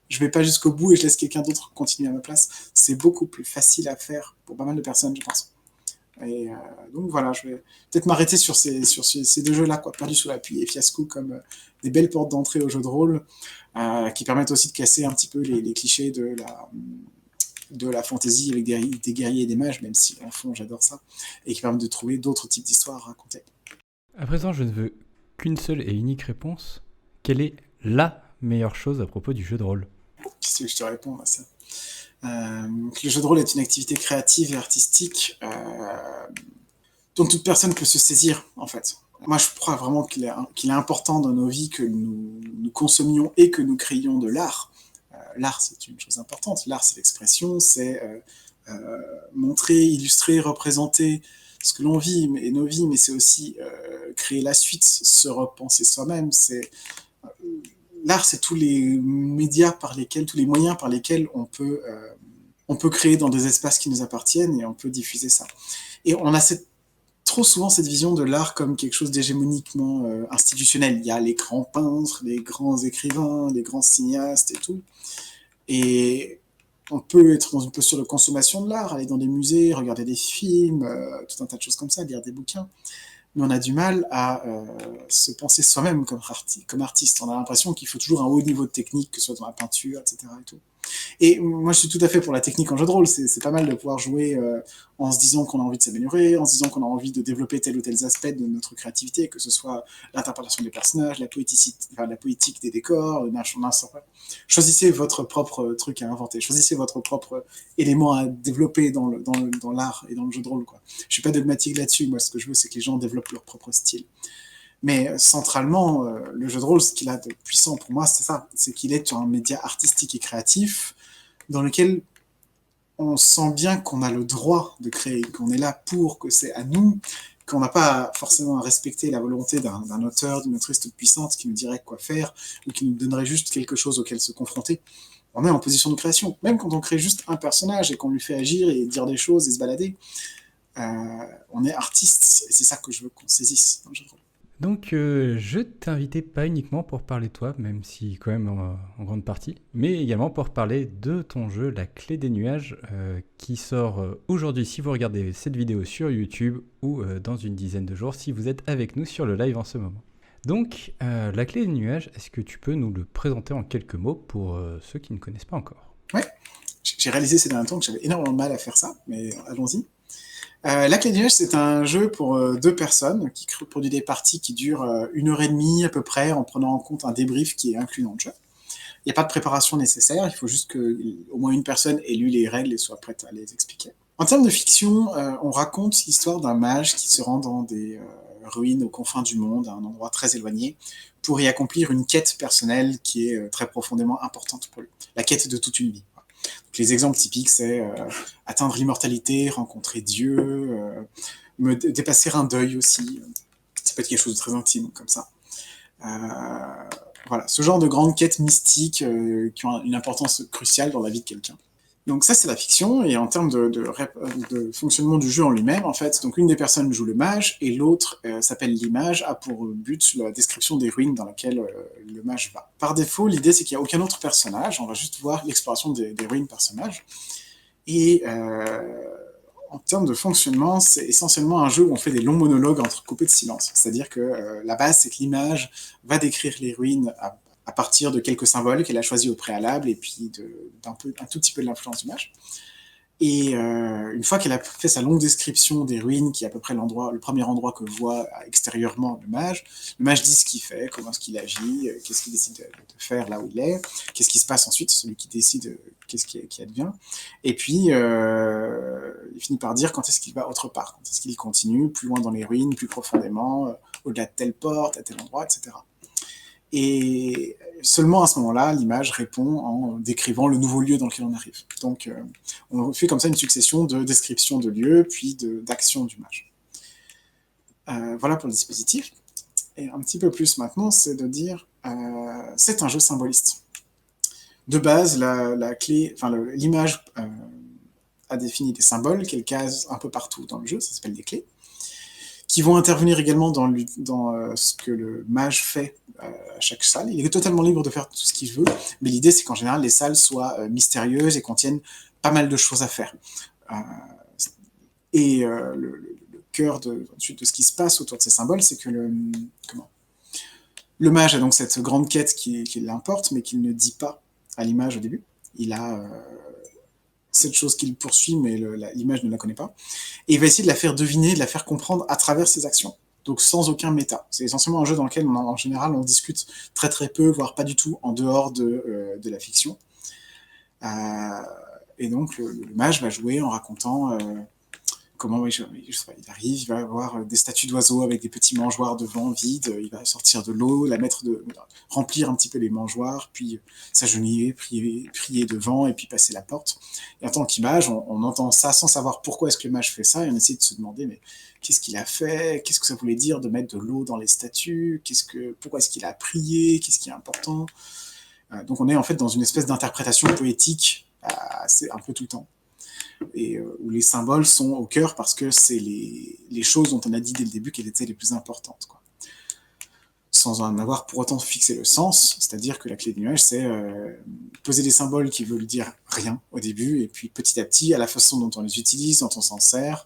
je vais pas jusqu'au bout et je laisse quelqu'un d'autre continuer à ma place. C'est beaucoup plus facile à faire pour pas mal de personnes, je pense. Et donc voilà, je vais peut-être m'arrêter sur ces deux jeux-là, quoi, Perdu sous la pluie et Fiasco, comme des belles portes d'entrée au jeu de rôle, qui permettent aussi de casser un petit peu les clichés de la fantasy avec des guerriers et des mages, même si en fond j'adore ça, et qui permettent de trouver d'autres types d'histoires à raconter. À présent, je ne veux qu'une seule et unique réponse. Quelle est la meilleure chose à propos du jeu de rôle ? Qu'est-ce que je te réponds à ça ? Que le jeu de rôle est une activité créative et artistique dont toute personne peut se saisir, en fait. Moi, je crois vraiment qu'il est important dans nos vies que nous consommions et que nous créions de l'art. L'art, c'est une chose importante. L'art, c'est l'expression, c'est montrer, illustrer, représenter ce que l'on vit et nos vies, mais c'est aussi créer la suite, se repenser soi-même. L'art, c'est tous les médias tous les moyens par lesquels on peut créer dans des espaces qui nous appartiennent et on peut diffuser ça. Et on a trop souvent cette vision de l'art comme quelque chose d'hégémoniquement institutionnel. Il y a les grands peintres, les grands écrivains, les grands cinéastes et tout. Et on peut être dans une posture de consommation de l'art, aller dans des musées, regarder des films, tout un tas de choses comme ça, lire des bouquins. Mais on a du mal à se penser soi-même comme artiste. On a l'impression qu'il faut toujours un haut niveau de technique, que ce soit dans la peinture, etc. Et tout. Et moi, je suis tout à fait pour la technique en jeu de rôle. C'est pas mal de pouvoir jouer en se disant qu'on a envie de s'améliorer, en se disant qu'on a envie de développer tel ou tel aspect de notre créativité, que ce soit l'interprétation des personnages, la poétique des décors, choisissez votre propre truc à inventer, choisissez votre propre élément à développer dans l'art et dans le jeu de rôle, quoi. Je suis pas dogmatique là-dessus. Moi, ce que je veux, c'est que les gens développent leur propre style. Mais centralement, le jeu de rôle, ce qu'il a de puissant pour moi, c'est ça. C'est qu'il est un média artistique et créatif dans lequel on sent bien qu'on a le droit de créer, qu'on est là pour, que c'est à nous, qu'on n'a pas forcément à respecter la volonté d'un auteur, d'une autrice toute puissante qui nous dirait quoi faire ou qui nous donnerait juste quelque chose auquel se confronter. On est en position de création. Même quand on crée juste un personnage et qu'on lui fait agir et dire des choses et se balader, on est artiste. Et c'est ça que je veux qu'on saisisse dans le jeu de rôle. Donc, je t'invitais pas uniquement pour parler de toi, même si quand même en grande partie, mais également pour parler de ton jeu La Clé des Nuages, qui sort aujourd'hui si vous regardez cette vidéo sur YouTube ou dans une dizaine de jours si vous êtes avec nous sur le live en ce moment. Donc, La Clé des Nuages, est-ce que tu peux nous le présenter en quelques mots pour ceux qui ne connaissent pas encore ? Ouais, j'ai réalisé ces derniers temps que j'avais énormément de mal à faire ça, mais allons-y. La Clé du Nuage, c'est un jeu pour deux personnes qui produit des parties qui durent 1 heure et demie à peu près, en prenant en compte un débrief qui est inclus dans le jeu. Il n'y a pas de préparation nécessaire, il faut juste qu'au moins une personne ait lu les règles et soit prête à les expliquer. En termes de fiction, on raconte l'histoire d'un mage qui se rend dans des ruines aux confins du monde, à un endroit très éloigné, pour y accomplir une quête personnelle qui est très profondément importante pour lui. La quête de toute une vie. Donc, les exemples typiques, c'est atteindre l'immortalité, rencontrer Dieu, dépasser un deuil aussi. Ça peut être quelque chose de très intime comme ça. Voilà, ce genre de grandes quêtes mystiques qui ont une importance cruciale dans la vie de quelqu'un. Donc ça, c'est la fiction, et en termes de fonctionnement du jeu en lui-même, en fait, donc une des personnes joue le mage, et l'autre s'appelle l'image, a pour but la description des ruines dans lesquelles le mage va. Par défaut, l'idée, c'est qu'il n'y a aucun autre personnage, on va juste voir l'exploration des ruines personnages, et en termes de fonctionnement, c'est essentiellement un jeu où on fait des longs monologues coupés de silence. C'est-à-dire que la base, c'est que l'image va décrire les ruines à partir de quelques symboles qu'elle a choisis au préalable et puis un tout petit peu de l'influence du mage. Et une fois qu'elle a fait sa longue description des ruines, qui est à peu près le premier endroit que voit extérieurement le mage dit ce qu'il fait, comment est-ce qu'il agit, qu'est-ce qu'il décide de faire là où il est, qu'est-ce qui se passe ensuite, celui qui décide qu'est-ce qui advient. Et puis, il finit par dire quand est-ce qu'il va autre part, quand est-ce qu'il continue, plus loin dans les ruines, plus profondément, au-delà de telle porte, à tel endroit, etc. Et seulement à ce moment-là, l'image répond en décrivant le nouveau lieu dans lequel on arrive. Donc, on fait comme ça une succession de descriptions de lieux, puis d'actions du mage. Voilà pour le dispositif. Et un petit peu plus maintenant, c'est de dire, c'est un jeu symboliste. De base, l'image a défini des symboles qu'elle case un peu partout dans le jeu, ça s'appelle des clés, qui vont intervenir également dans ce que le mage fait à chaque salle. Il est totalement libre de faire tout ce qu'il veut, mais l'idée, c'est qu'en général, les salles soient mystérieuses et contiennent pas mal de choses à faire. Le cœur de ce qui se passe autour de ces symboles, c'est que le mage a donc cette grande quête qui l'importe, mais qu'il ne dit pas à l'image au début. Il a cette chose qu'il poursuit, mais l'image ne la connaît pas. Et il va essayer de la faire deviner, de la faire comprendre à travers ses actions. Donc sans aucun méta. C'est essentiellement un jeu dans lequel, en général, on discute très très peu, voire pas du tout, en dehors de la fiction. Et donc le mage va jouer en racontant comment il arrive, il va avoir des statues d'oiseaux avec des petits mangeoires devant vides, il va sortir de l'eau, remplir un petit peu les mangeoires, puis s'agenouiller, prier devant, et puis passer la porte. Et en tant qu'image, on entend ça sans savoir pourquoi est-ce que le mage fait ça, et on essaie de se demander, mais qu'est-ce qu'il a fait, qu'est-ce que ça voulait dire de mettre de l'eau dans les statues, pourquoi est-ce qu'il a prié, qu'est-ce qui est important. Donc on est en fait dans une espèce d'interprétation poétique un peu tout le temps. Et où les symboles sont au cœur parce que c'est les choses dont on a dit dès le début qu'elles étaient les plus importantes, quoi. Sans en avoir pour autant fixé le sens, c'est-à-dire que la clé du nuage, c'est poser des symboles qui veulent dire rien au début, et puis petit à petit, à la façon dont on les utilise, dont on s'en sert,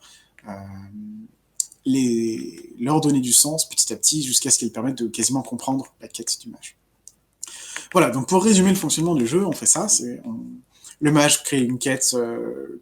leur donner du sens petit à petit jusqu'à ce qu'elles permettent de quasiment comprendre la quête du mage. Voilà, donc pour résumer le fonctionnement du jeu, on fait ça, le mage crée une quête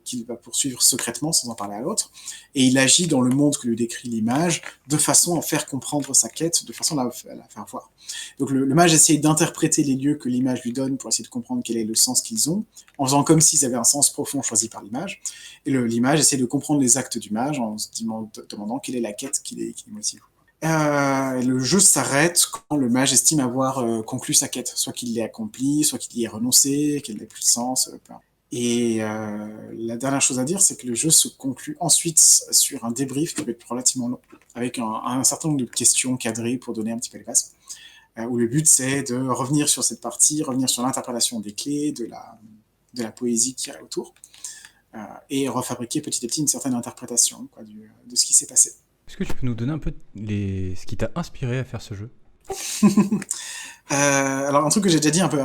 qu'il va poursuivre secrètement sans en parler à l'autre, et il agit dans le monde que lui décrit l'image de façon à faire comprendre sa quête, de façon à la faire voir. Donc le mage essaye d'interpréter les lieux que l'image lui donne pour essayer de comprendre quel est le sens qu'ils ont, en faisant comme s'ils avaient un sens profond choisi par l'image, et l'image essaie de comprendre les actes du mage en se demandant quelle est la quête qui les motive. Le jeu s'arrête quand le mage estime avoir conclu sa quête, soit qu'il l'ait accomplie, soit qu'il y ait renoncé, qu'elle n'ait plus de sens. Et la dernière chose à dire, c'est que le jeu se conclut ensuite sur un débrief qui peut être relativement long, avec un certain nombre de questions cadrées pour donner un petit peu les bases, où le but c'est de revenir sur cette partie, revenir sur l'interprétation des clés, de la poésie qu'il y a autour, et refabriquer petit à petit une certaine interprétation de ce qui s'est passé. Est-ce que tu peux nous donner un peu ce qui t'a inspiré à faire ce jeu? Alors un truc que j'ai déjà dit un peu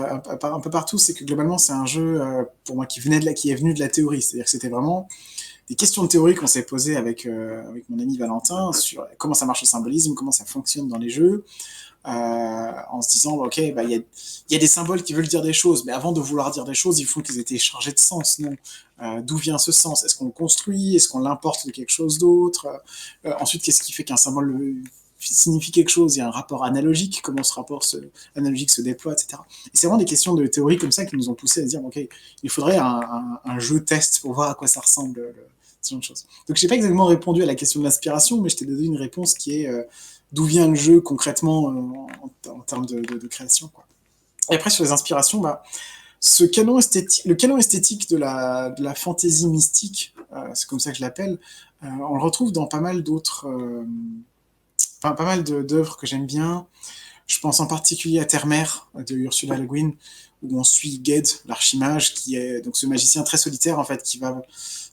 partout, c'est que globalement c'est un jeu pour moi qui est venu de la théorie, c'est-à-dire que c'était vraiment des questions de théorie qu'on s'est posées avec mon ami Valentin sur comment ça marche le symbolisme, comment ça fonctionne dans les jeux, en se disant, ok, bah, y a des symboles qui veulent dire des choses, mais avant de vouloir dire des choses, il faut qu'ils aient été chargés de sens, non? D'où vient ce sens? Est-ce qu'on le construit? Est-ce qu'on l'importe de quelque chose d'autre? Ensuite, qu'est-ce qui fait qu'un symbole signifie quelque chose? Il y a un rapport analogique, comment ce rapport analogique se déploie, etc. Et c'est vraiment des questions de théorie comme ça qui nous ont poussé à se dire, ok, il faudrait un jeu test pour voir à quoi ça ressemble, ce genre de choses. Donc, je n'ai pas exactement répondu à la question de l'inspiration, mais je t'ai donné une réponse qui est d'où vient le jeu concrètement en termes de création, quoi. Et après, sur les inspirations, bah, le canon esthétique de la fantaisie mystique, c'est comme ça que je l'appelle, on le retrouve dans pas mal d'autres, pas mal d'œuvres que j'aime bien. Je pense en particulier à Terre-Mère de Ursula Le Guin, où on suit Ged, l'archimage, qui est donc ce magicien très solitaire en fait, qui va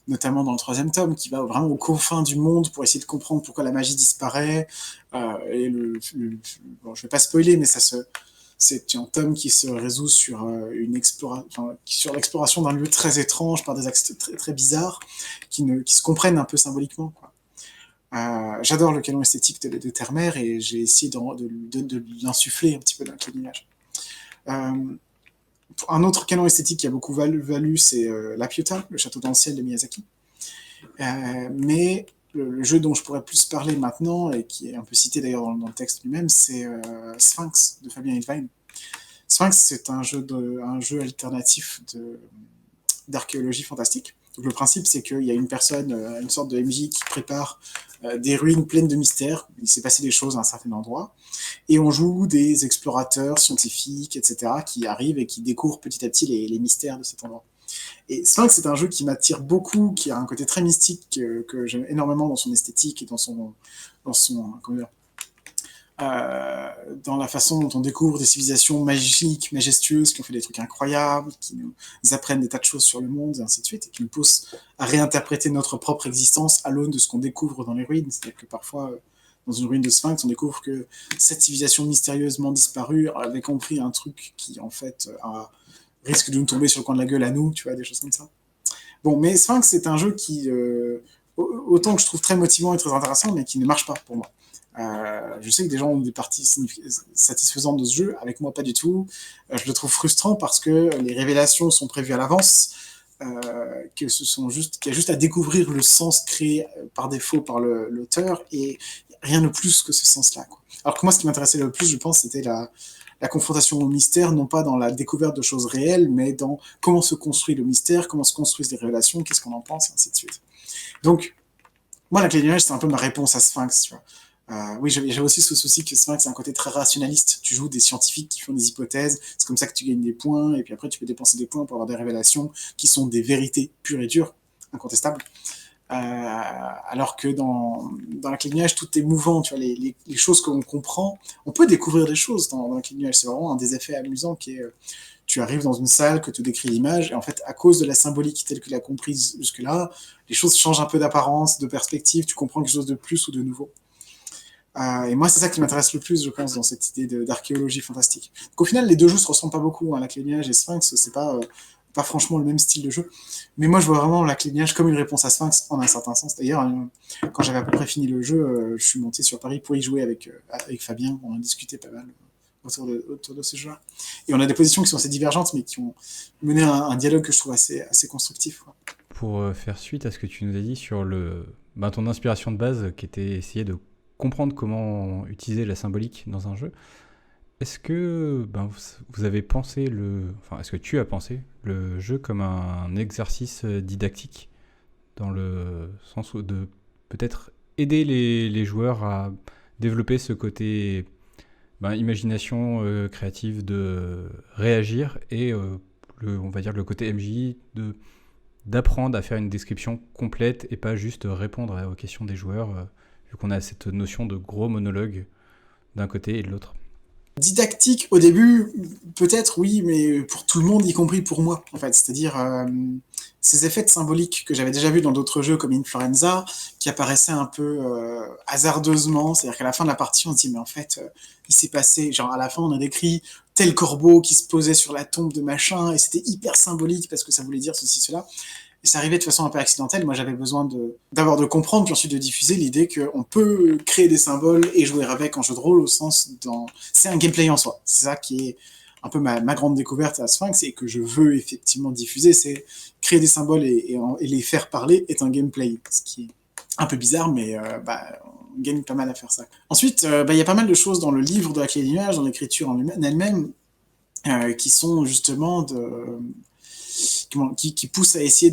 notamment dans le troisième tome, qui va vraiment aux confins du monde pour essayer de comprendre pourquoi la magie disparaît. Bon, je vais pas spoiler, mais c'est un tome qui se résout sur sur l'exploration d'un lieu très étrange par des axes très, très bizarres qui se comprennent un peu symboliquement, quoi. J'adore le canon esthétique de Terre-Mère et j'ai essayé de l'insuffler un petit peu dans le l'image. Un autre canon esthétique qui a beaucoup valu c'est La Pietà, le château dans le ciel de Miyazaki. Mais le jeu dont je pourrais plus parler maintenant, et qui est un peu cité d'ailleurs dans le texte lui-même, c'est Sphinx de Fabien Hiltvine. Sphinx, c'est un jeu alternatif d'archéologie fantastique. Donc le principe, c'est qu'il y a une personne, une sorte de MJ qui prépare des ruines pleines de mystères. Il s'est passé des choses à un certain endroit. Et on joue des explorateurs scientifiques, etc., qui arrivent et qui découvrent petit à petit les mystères de cet endroit. Et Sphinx, c'est un jeu qui m'attire beaucoup, qui a un côté très mystique que j'aime énormément dans son esthétique et dans la façon dont on découvre des civilisations magiques, majestueuses, qui ont fait des trucs incroyables, qui nous apprennent des tas de choses sur le monde, et ainsi de suite, et qui nous poussent à réinterpréter notre propre existence à l'aune de ce qu'on découvre dans les ruines. C'est-à-dire que parfois, dans une ruine de Sphinx, on découvre que cette civilisation mystérieusement disparue avait compris un truc qui, en fait, risque de nous tomber sur le coin de la gueule à nous, tu vois, des choses comme ça. Bon, mais Sphinx, c'est un jeu qui, autant que je trouve très motivant et très intéressant, mais qui ne marche pas pour moi. Je sais que des gens ont des parties satisfaisantes de ce jeu, avec moi pas du tout. Je le trouve frustrant parce que les révélations sont prévues à l'avance, qu'il y a juste à découvrir le sens créé par défaut par l'auteur, et rien de plus que ce sens-là, quoi. Alors que moi, ce qui m'intéressait le plus, je pense, c'était la confrontation au mystère, non pas dans la découverte de choses réelles, mais dans comment se construit le mystère, comment se construisent les révélations, qu'est-ce qu'on en pense, et ainsi de suite. Donc, moi, la clé du nuage, c'est un peu ma réponse à Sphinx, tu vois. Oui, j'avais aussi ce souci que Sphinx, c'est un côté très rationaliste. Tu joues des scientifiques qui font des hypothèses, c'est comme ça que tu gagnes des points, et puis après, tu peux dépenser des points pour avoir des révélations qui sont des vérités pures et dures, incontestables. Alors que dans la clé du nuage, tout est mouvant, tu vois, les choses que l'on comprend, on peut découvrir des choses dans la clé du nuage. C'est vraiment un des effets amusants qui est, tu arrives dans une salle que te décrit l'image, et en fait, à cause de la symbolique telle que tu l'as comprise jusque-là, les choses changent un peu d'apparence, de perspective, tu comprends quelque chose de plus ou de nouveau. Et moi, c'est ça qui m'intéresse le plus, je pense, dans cette idée d'archéologie fantastique. Donc, au final, les deux jeux se ressemblent pas beaucoup, hein. La clé du nuage et Sphinx, c'est pas franchement le même style de jeu. Mais moi, je vois vraiment la clé du nuage comme une réponse à Sphinx, en un certain sens. D'ailleurs, quand j'avais à peu près fini le jeu, je suis monté sur Paris pour y jouer avec Fabien. On a discuté pas mal autour de ce jeu-là. Et on a des positions qui sont assez divergentes, mais qui ont mené un dialogue que je trouve assez constructif, quoi. Pour faire suite à ce que tu nous as dit sur ton inspiration de base, qui était essayer de comprendre comment utiliser la symbolique dans un jeu, est-ce que vous avez pensé est-ce que tu as pensé le jeu comme un exercice didactique, dans le sens de peut-être aider les joueurs à développer ce côté imagination créative, de réagir, et on va dire le côté MJ, d'apprendre à faire une description complète et pas juste répondre aux questions des joueurs, vu qu'on a cette notion de gros monologue d'un côté et de l'autre. Didactique, au début, peut-être oui, mais pour tout le monde, y compris pour moi, en fait. C'est-à-dire ces effets de symbolique que j'avais déjà vus dans d'autres jeux comme Influenza, qui apparaissaient un peu hasardeusement. C'est-à-dire qu'à la fin de la partie, on se dit, mais en fait, il s'est passé, genre à la fin, on a décrit tel corbeau qui se posait sur la tombe de machin, et c'était hyper symbolique parce que ça voulait dire ceci, cela. Et c'est arrivé de façon un peu accidentelle. Moi, j'avais besoin d'abord de comprendre, puis ensuite de diffuser l'idée qu'on peut créer des symboles et jouer avec en jeu de rôle, au sens c'est un gameplay en soi. C'est ça qui est un peu ma grande découverte à Sphinx, et que je veux effectivement diffuser, c'est créer des symboles et les faire parler est un gameplay. Ce qui est un peu bizarre, mais on gagne pas mal à faire ça. Ensuite, il y a pas mal de choses dans le livre de la clé des nuages, dans l'écriture en elle-même, qui sont justement qui poussent à essayer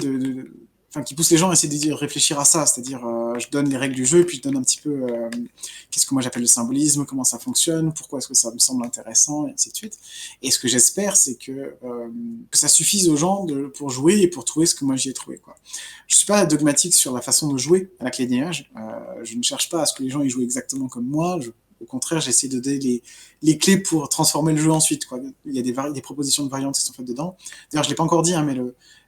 qui poussent les gens à essayer de réfléchir à ça, c'est-à-dire je donne les règles du jeu, puis je donne un petit peu qu'est-ce que moi j'appelle le symbolisme, comment ça fonctionne, pourquoi est-ce que ça me semble intéressant, et ainsi de suite. Et ce que j'espère, c'est que ça suffise aux gens pour jouer et pour trouver ce que moi j'y ai trouvé, quoi. Je suis pas dogmatique sur la façon de jouer à la clé des nuages, je ne cherche pas à ce que les gens y jouent exactement comme moi, au contraire, j'essaie de donner les clés pour transformer le jeu ensuite, quoi. Il y a des propositions de variantes qui sont faites dedans. D'ailleurs, je ne l'ai pas encore dit, hein, mais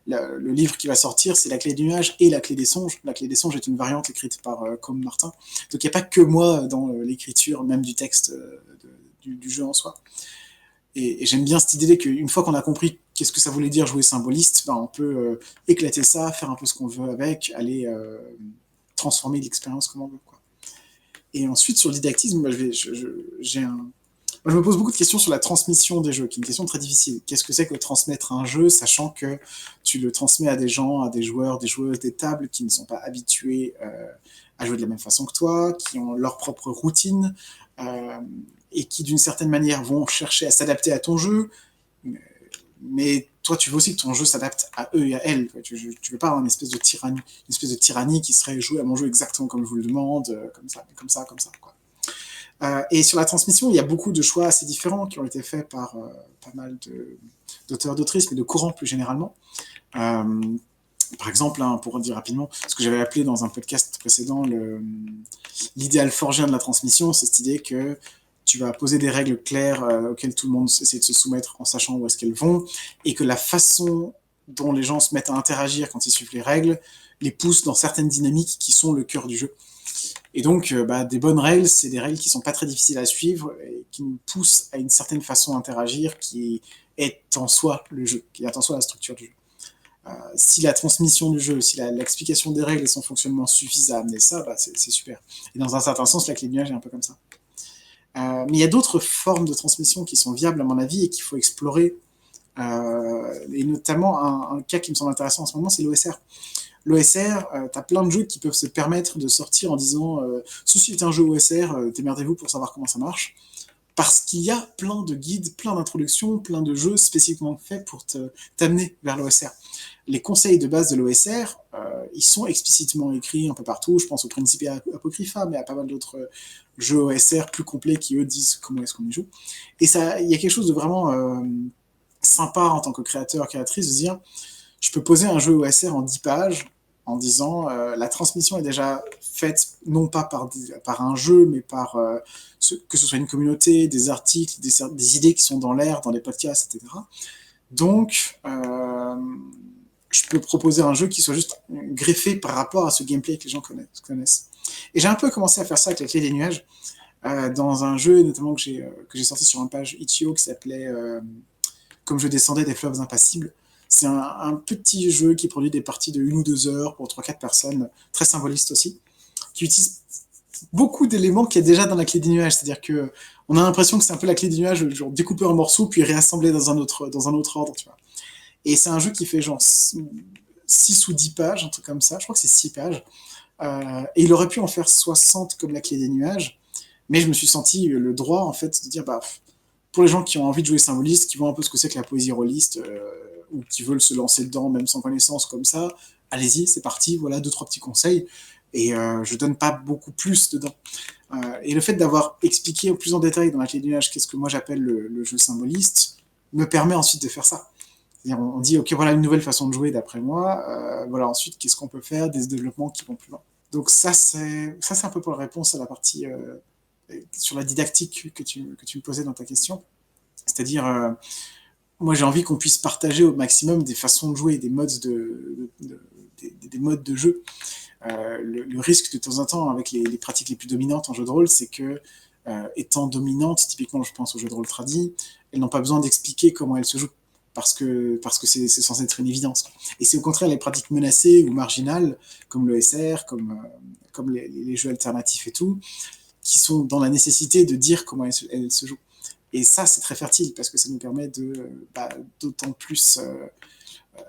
le livre qui va sortir, c'est la clé du nuage et la clé des songes. La clé des songes est une variante écrite par Com Martin. Donc il n'y a pas que moi dans l'écriture, même du texte du jeu en soi. Et j'aime bien cette idée qu'une fois qu'on a compris qu'est-ce que ça voulait dire jouer symboliste, on peut éclater ça, faire un peu ce qu'on veut avec, aller transformer l'expérience comme on veut, quoi. Et ensuite, sur le didactisme, je me pose beaucoup de questions sur la transmission des jeux, qui est une question très difficile. Qu'est-ce que c'est que transmettre un jeu, sachant que tu le transmets à des gens, à des joueurs, des joueuses, des tables qui ne sont pas habitués à jouer de la même façon que toi, qui ont leur propre routine, et qui, d'une certaine manière, vont chercher à s'adapter à ton jeu, mais toi, tu veux aussi que ton jeu s'adapte à eux et à elles. Tu veux pas avoir une espèce de tyrannie qui serait jouer à mon jeu exactement comme je vous le demande, comme ça, quoi. Et sur la transmission, il y a beaucoup de choix assez différents qui ont été faits par pas mal d'auteurs, d'autrices, mais de courants plus généralement. Par exemple, pour dire rapidement, ce que j'avais appelé dans un podcast précédent l'idéal forgien de la transmission, c'est cette idée que tu vas poser des règles claires auxquelles tout le monde essaie de se soumettre en sachant où est-ce qu'elles vont, et que la façon dont les gens se mettent à interagir quand ils suivent les règles les pousse dans certaines dynamiques qui sont le cœur du jeu. Et donc, des bonnes règles, c'est des règles qui sont pas très difficiles à suivre et qui nous poussent à une certaine façon d'interagir qui est en soi le jeu, qui est en soi la structure du jeu. Si la transmission du jeu, si l'explication des règles et son fonctionnement suffisent à amener ça, c'est super. Et dans un certain sens, la clé du nuage est un peu comme ça. Mais il y a d'autres formes de transmission qui sont viables à mon avis et qu'il faut explorer. Et notamment, un cas qui me semble intéressant en ce moment, c'est l'OSR. L'OSR, t'as plein de jeux qui peuvent se permettre de sortir en disant ceci est un jeu OSR, démerdez-vous pour savoir comment ça marche. Parce qu'il y a plein de guides, plein d'introductions, plein de jeux spécifiquement faits pour t'amener vers l'OSR. Les conseils de base de l'OSR, ils sont explicitement écrits un peu partout. Je pense au Principia Apocrypha, mais à pas mal d'autres jeux OSR plus complets qui, eux, disent comment est-ce qu'on y joue. Et il y a quelque chose de vraiment sympa en tant que créateur, créatrice, de dire je peux poser un jeu OSR en 10 pages en disant la transmission est déjà faite non pas par un jeu, mais par que ce soit une communauté, des articles, des idées qui sont dans l'air, dans les podcasts, etc. Donc, je peux proposer un jeu qui soit juste greffé par rapport à ce gameplay que les gens connaissent. Et j'ai un peu commencé à faire ça avec la clé des nuages, dans un jeu notamment que j'ai sorti sur une page Itch.io qui s'appelait Comme je descendais des fleuves impassibles. C'est un petit jeu qui produit des parties de 1 ou 2 heures pour 3-4 personnes, très symboliste aussi, qui utilise beaucoup d'éléments qu'il y a déjà dans la clé des nuages. C'est-à-dire qu'on a l'impression que c'est un peu la clé des nuages, genre découpée en morceaux, puis réassemblée dans un autre ordre, tu vois. Et c'est un jeu qui fait genre 6 ou 10 pages, un truc comme ça. Je crois que c'est 6 pages. Et il aurait pu en faire 60 comme la clé des nuages, mais je me suis senti le droit, en fait, de dire, pour les gens qui ont envie de jouer symboliste, qui voient un peu ce que c'est que la poésie rôliste, ou qui veulent se lancer dedans, même sans connaissance, comme ça, allez-y, c'est parti, voilà 2-3 petits conseils, et je donne pas beaucoup plus dedans. Et le fait d'avoir expliqué plus en détail dans la clé du nuage qu'est-ce que moi j'appelle le jeu symboliste, me permet ensuite de faire ça. C'est-à-dire, on dit, ok, voilà une nouvelle façon de jouer d'après moi, voilà ensuite, qu'est-ce qu'on peut faire, des développements qui vont plus loin. Donc ça, c'est un peu pour la réponse à la partie sur la didactique que tu me posais dans ta question. C'est-à-dire, moi j'ai envie qu'on puisse partager au maximum des façons de jouer, des modes des modes de jeu. Le risque de temps en temps avec les pratiques les plus dominantes en jeu de rôle, c'est que étant dominantes, typiquement je pense aux jeux de rôle tradis, elles n'ont pas besoin d'expliquer comment elles se jouent. parce que c'est censé être une évidence. Et c'est au contraire les pratiques menacées ou marginales, comme le SR, comme les jeux alternatifs et tout, qui sont dans la nécessité de dire comment elles se jouent. Et ça, c'est très fertile, parce que ça nous permet d'autant plus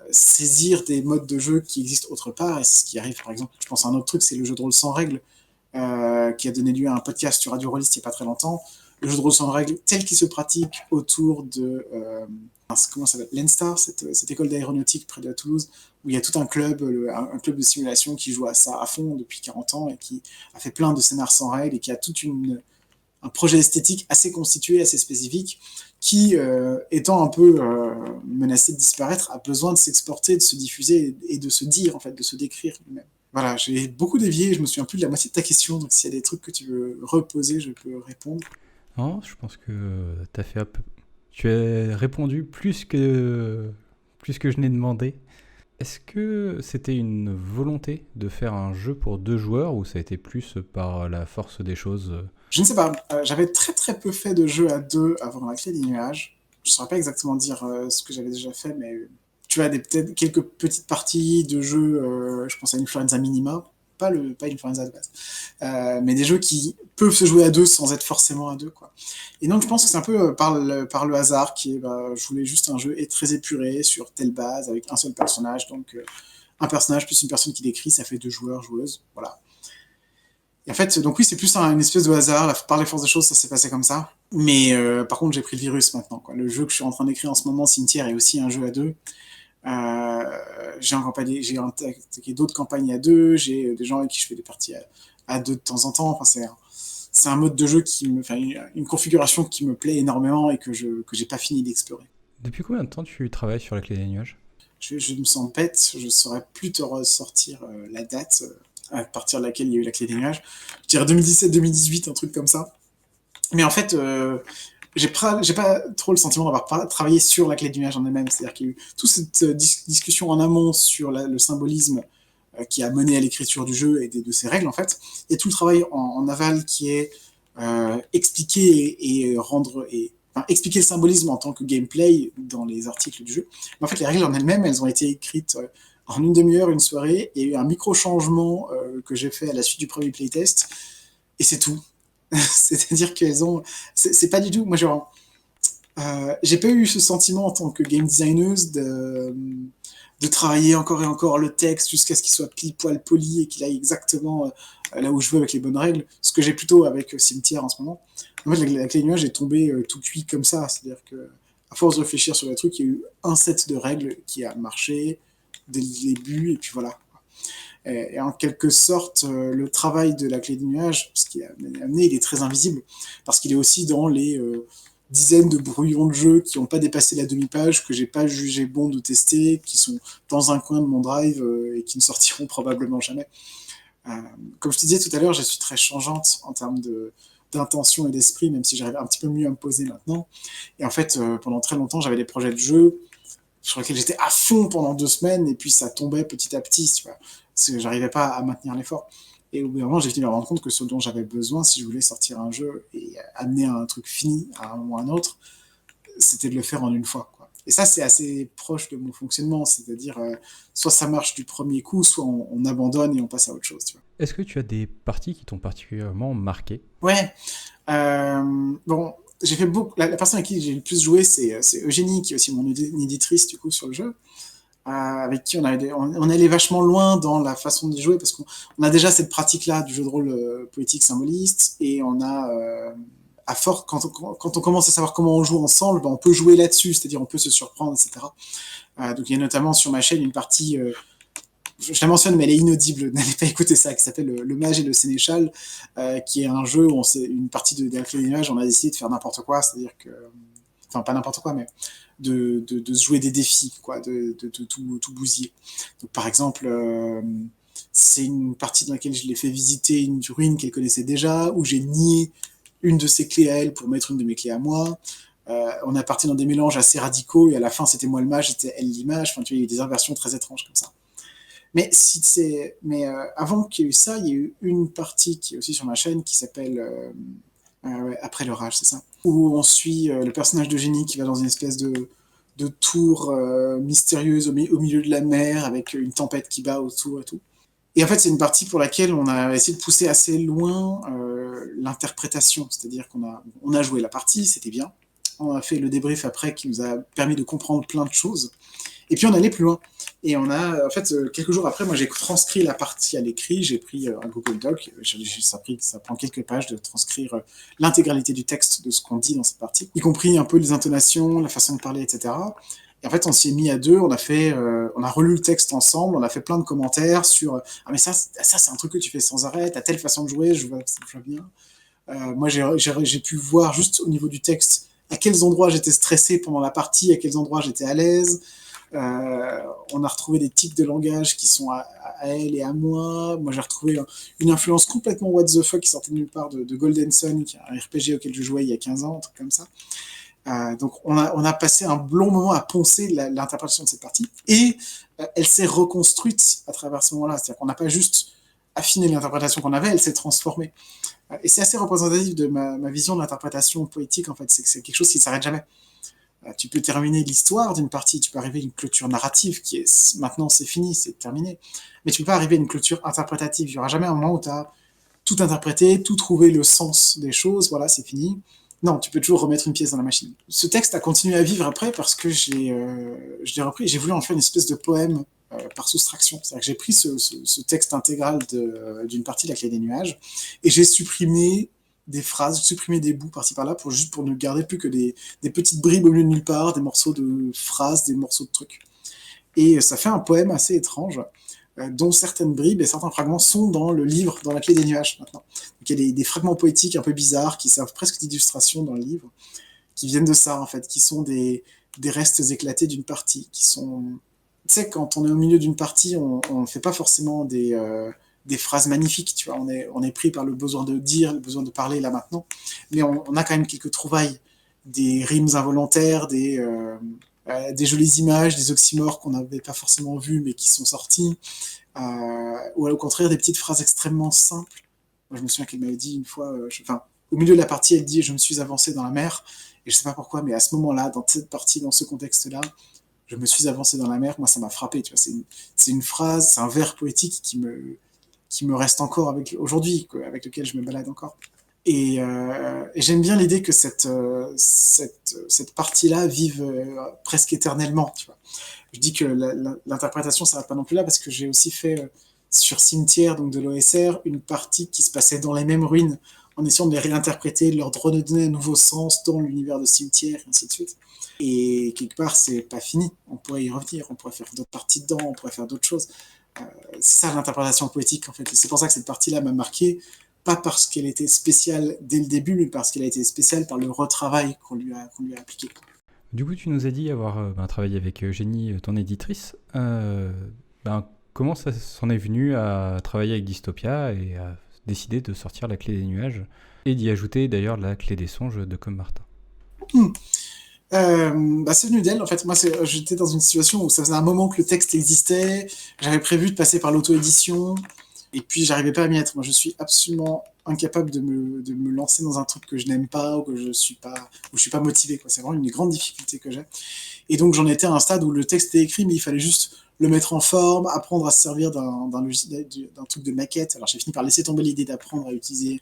saisir des modes de jeu qui existent autre part, et c'est ce qui arrive, par exemple, je pense à un autre truc, c'est le jeu de rôle sans règles, qui a donné lieu à un podcast sur Radio Rollist il n'y a pas très longtemps. Le jeu de rôle sans règles tel qu'il se pratique autour de comment ça s'appelle, l'ENSTAR, cette école d'aéronautique près de Toulouse, où il y a tout un club de simulation qui joue à ça à fond depuis 40 ans et qui a fait plein de scénars sans règles et qui a un projet esthétique assez constitué, assez spécifique, qui, étant un peu menacé de disparaître, a besoin de s'exporter, de se diffuser et de se dire, en fait, de se décrire lui-même. Voilà, j'ai beaucoup dévié, je me souviens plus de la moitié de ta question, donc s'il y a des trucs que tu veux reposer, je peux répondre. Non, je pense que tu as répondu plus que je n'ai demandé. Est-ce que c'était une volonté de faire un jeu pour 2 joueurs ou ça a été plus par la force des choses? Je ne sais pas, j'avais très très peu fait de jeux à 2 avant la clé des nuages. Je ne saurais pas exactement dire ce que j'avais déjà fait, mais tu as peut-être quelques petites parties de jeux, je pense à Influenza Minima, pas Influenza de base, mais des jeux qui peuvent se jouer à 2 sans être forcément à 2, quoi. Et donc je pense que c'est un peu par le hasard qui est, je voulais juste un jeu très épuré sur telle base avec un seul personnage, donc un personnage plus une personne qui décrit, ça fait 2 joueurs, joueuses, voilà. Et en fait, donc oui, c'est plus une espèce de hasard, par les forces des choses, ça s'est passé comme ça. Mais par contre, j'ai pris le virus maintenant, quoi. Le jeu que je suis en train d'écrire en ce moment, Cimetière, est aussi un jeu à 2. J'ai attaqué d'autres campagnes à 2, j'ai des gens avec qui je fais des parties à 2 de temps en temps. Enfin, c'est un mode de jeu une configuration qui me plaît énormément et que j'ai pas fini d'explorer. Depuis combien de temps tu travailles sur la clé des nuages? Je me sens bête, je saurais plus te ressortir la date à partir de laquelle il y a eu la clé des nuages. Je dirais 2017-2018, un truc comme ça. Mais en fait, j'ai pas trop le sentiment d'avoir travaillé sur la clé du nuage en elle-même. C'est-à-dire qu'il y a eu toute cette discussion en amont sur le symbolisme qui a mené à l'écriture du jeu et de ses règles, en fait. Et tout le travail en aval qui est expliquer expliquer le symbolisme en tant que gameplay dans les articles du jeu. Mais en fait, les règles en elles-mêmes, elles ont été écrites en une demi-heure, une soirée. Il y a eu un micro-changement que j'ai fait à la suite du premier playtest. Et c'est tout. C'est-à-dire qu'elles ont... C'est pas du tout... Moi, genre... j'ai pas eu ce sentiment en tant que game designer de travailler encore et encore le texte jusqu'à ce qu'il soit pile-poil poli et qu'il aille exactement là où je veux avec les bonnes règles. Ce que j'ai plutôt avec Cimetière en ce moment. En fait, la clé nuage est tombée tout cuit comme ça. C'est-à-dire que à force de réfléchir sur le truc, il y a eu un set de règles qui a marché dès le début et puis voilà. Et en quelque sorte, le travail de la clé du nuage, ce qu'il a amené, il est très invisible, parce qu'il est aussi dans les dizaines de brouillons de jeu qui n'ont pas dépassé la demi-page, que j'ai pas jugé bon de tester, qui sont dans un coin de mon drive et qui ne sortiront probablement jamais. Comme je te disais tout à l'heure, je suis très changeante en termes d'intention et d'esprit, même si j'arrive un petit peu mieux à me poser maintenant. Et en fait, pendant très longtemps, j'avais des projets de jeu sur lesquels j'étais à fond pendant 2 semaines, et puis ça tombait petit à petit, tu vois, parce que j'arrivais pas à maintenir l'effort. Et au bout d'un moment, j'ai fini par me rendre compte que ce dont j'avais besoin, si je voulais sortir un jeu et amener un truc fini à un ou à un autre, c'était de le faire en une fois, quoi. Et ça, c'est assez proche de mon fonctionnement, c'est-à-dire soit ça marche du premier coup, soit on abandonne et on passe à autre chose, tu vois. Est-ce que tu as des parties qui t'ont particulièrement marqué? Ouais. Bon, j'ai fait beaucoup. La personne avec qui j'ai le plus joué, c'est Eugénie, qui est aussi mon éditrice du coup sur le jeu, avec qui on allait vachement loin dans la façon d'y jouer, parce qu'on a déjà cette pratique-là du jeu de rôle poétique symboliste, et on a à force, quand on commence à savoir comment on joue ensemble, on peut jouer là-dessus, c'est-à-dire on peut se surprendre, etc. Donc il y a notamment sur ma chaîne une partie, je la mentionne mais elle est inaudible, n'allez pas écouter ça, qui s'appelle Le Mage et le Sénéchal, qui est un jeu où une partie de la clé des nuages, on a décidé de faire n'importe quoi, c'est-à-dire que, enfin pas n'importe quoi, mais de se jouer des défis, quoi, de tout bousiller. Donc par exemple, c'est une partie dans laquelle je l'ai fait visiter une ruine qu'elle connaissait déjà, où j'ai nié une de ses clés à elle pour mettre une de mes clés à moi. On a parti dans des mélanges assez radicaux, et à la fin c'était moi le mage, c'était elle l'image. Enfin, tu vois, il y a eu des inversions très étranges comme ça. Mais avant qu'il y ait eu ça, il y a eu une partie qui est aussi sur ma chaîne qui s'appelle Après l'orage, c'est ça, où on suit le personnage d'Eugénie qui va dans une espèce de tours mystérieuses au milieu de la mer, avec une tempête qui bat autour et tout. Et en fait, c'est une partie pour laquelle on a essayé de pousser assez loin l'interprétation. C'est-à-dire on a joué la partie, c'était bien. On a fait le débrief après qui nous a permis de comprendre plein de choses. Et puis on allait plus loin. Et on a, en fait, quelques jours après, moi j'ai transcrit la partie à l'écrit, j'ai pris un Google Doc, ça prend quelques pages de transcrire l'intégralité du texte de ce qu'on dit dans cette partie, y compris un peu les intonations, la façon de parler, etc. Et en fait, on s'y est mis à deux, on a relu le texte ensemble, on a fait plein de commentaires sur ah mais ça c'est un truc que tu fais sans arrêt, t'as telle façon de jouer, je vois bien. Moi j'ai pu voir juste au niveau du texte à quels endroits j'étais stressé pendant la partie, à quels endroits j'étais à l'aise. On a retrouvé des tics de langage qui sont à elle et à moi. Moi, j'ai retrouvé une influence complètement what the fuck qui sortait de nulle part de Golden Sun, qui est un RPG auquel je jouais il y a 15 ans, un truc comme ça. Donc, on a passé un long moment à poncer l'interprétation de cette partie. Et elle s'est reconstruite à travers ce moment-là. C'est-à-dire qu'on n'a pas juste affiné l'interprétation qu'on avait, elle s'est transformée. Et c'est assez représentatif de ma vision de l'interprétation poétique, en fait. C'est que c'est quelque chose qui ne s'arrête jamais. Tu peux terminer l'histoire d'une partie, tu peux arriver à une clôture narrative qui est maintenant c'est fini, c'est terminé. Mais tu peux pas arriver à une clôture interprétative. Il y aura jamais un moment où tu as tout interprété, tout trouvé le sens des choses, voilà, c'est fini. Non, tu peux toujours remettre une pièce dans la machine. Ce texte a continué à vivre après parce que je l'ai repris et j'ai voulu en faire une espèce de poème par soustraction. C'est-à-dire que j'ai pris ce texte intégral d'une partie de la Clé des Nuages et j'ai supprimé des phrases, supprimer des bouts par-ci par-là pour ne garder plus que des petites bribes au milieu de nulle part, des morceaux de phrases, des morceaux de trucs. Et ça fait un poème assez étrange, dont certaines bribes et certains fragments sont dans le livre, dans la Clé des Nuages maintenant. Donc il y a des fragments poétiques un peu bizarres qui servent presque d'illustration dans le livre, qui viennent de ça en fait, qui sont des restes éclatés d'une partie, qui sont... Tu sais, quand on est au milieu d'une partie, on ne fait pas forcément des phrases magnifiques, tu vois, on est pris par le besoin de dire, le besoin de parler là maintenant, mais on a quand même quelques trouvailles, des rimes involontaires, des jolies images, des oxymores qu'on n'avait pas forcément vus mais qui sont sortis, ou au contraire des petites phrases extrêmement simples. Moi, je me souviens qu'elle m'avait dit une fois, au milieu de la partie, elle dit « je me suis avancé dans la mer », et je sais pas pourquoi, mais à ce moment-là, dans cette partie, dans ce contexte-là, je me suis avancé dans la mer, moi ça m'a frappé, tu vois, c'est une phrase, c'est un vers poétique qui me reste encore aujourd'hui, avec lequel je me balade encore. Et j'aime bien l'idée que cette partie-là vive presque éternellement. Tu vois. Je dis que l'interprétation ne s'arrête pas non plus là, parce que j'ai aussi fait sur Cimetière, donc de l'OSR, une partie qui se passait dans les mêmes ruines, en essayant de les réinterpréter, de leur redonner un nouveau sens dans l'univers de Cimetière, et ainsi de suite. Et quelque part, c'est pas fini. On pourrait y revenir, on pourrait faire d'autres parties dedans, on pourrait faire d'autres choses. C'est ça l'interprétation poétique en fait. Et c'est pour ça que cette partie-là m'a marqué, pas parce qu'elle était spéciale dès le début, mais parce qu'elle a été spéciale par le retravail qu'on lui a appliqué. Du coup, tu nous as dit avoir travaillé avec Eugénie, ton éditrice. Comment ça s'en est venu à travailler avec Dystopia et à décider de sortir la Clé des Nuages et d'y ajouter d'ailleurs la Clé des Songes de Comme Martin? C'est venu d'elle en fait. Moi j'étais dans une situation où ça faisait un moment que le texte existait, j'avais prévu de passer par l'auto-édition et puis j'arrivais pas à m'y être. Moi je suis absolument incapable de me lancer dans un truc que je n'aime pas ou que je suis pas motivé quoi. C'est vraiment une grande difficulté que j'ai. Et donc j'en étais à un stade où le texte était écrit mais il fallait juste le mettre en forme, apprendre à se servir d'un truc de maquette. Alors j'ai fini par laisser tomber l'idée d'apprendre à utiliser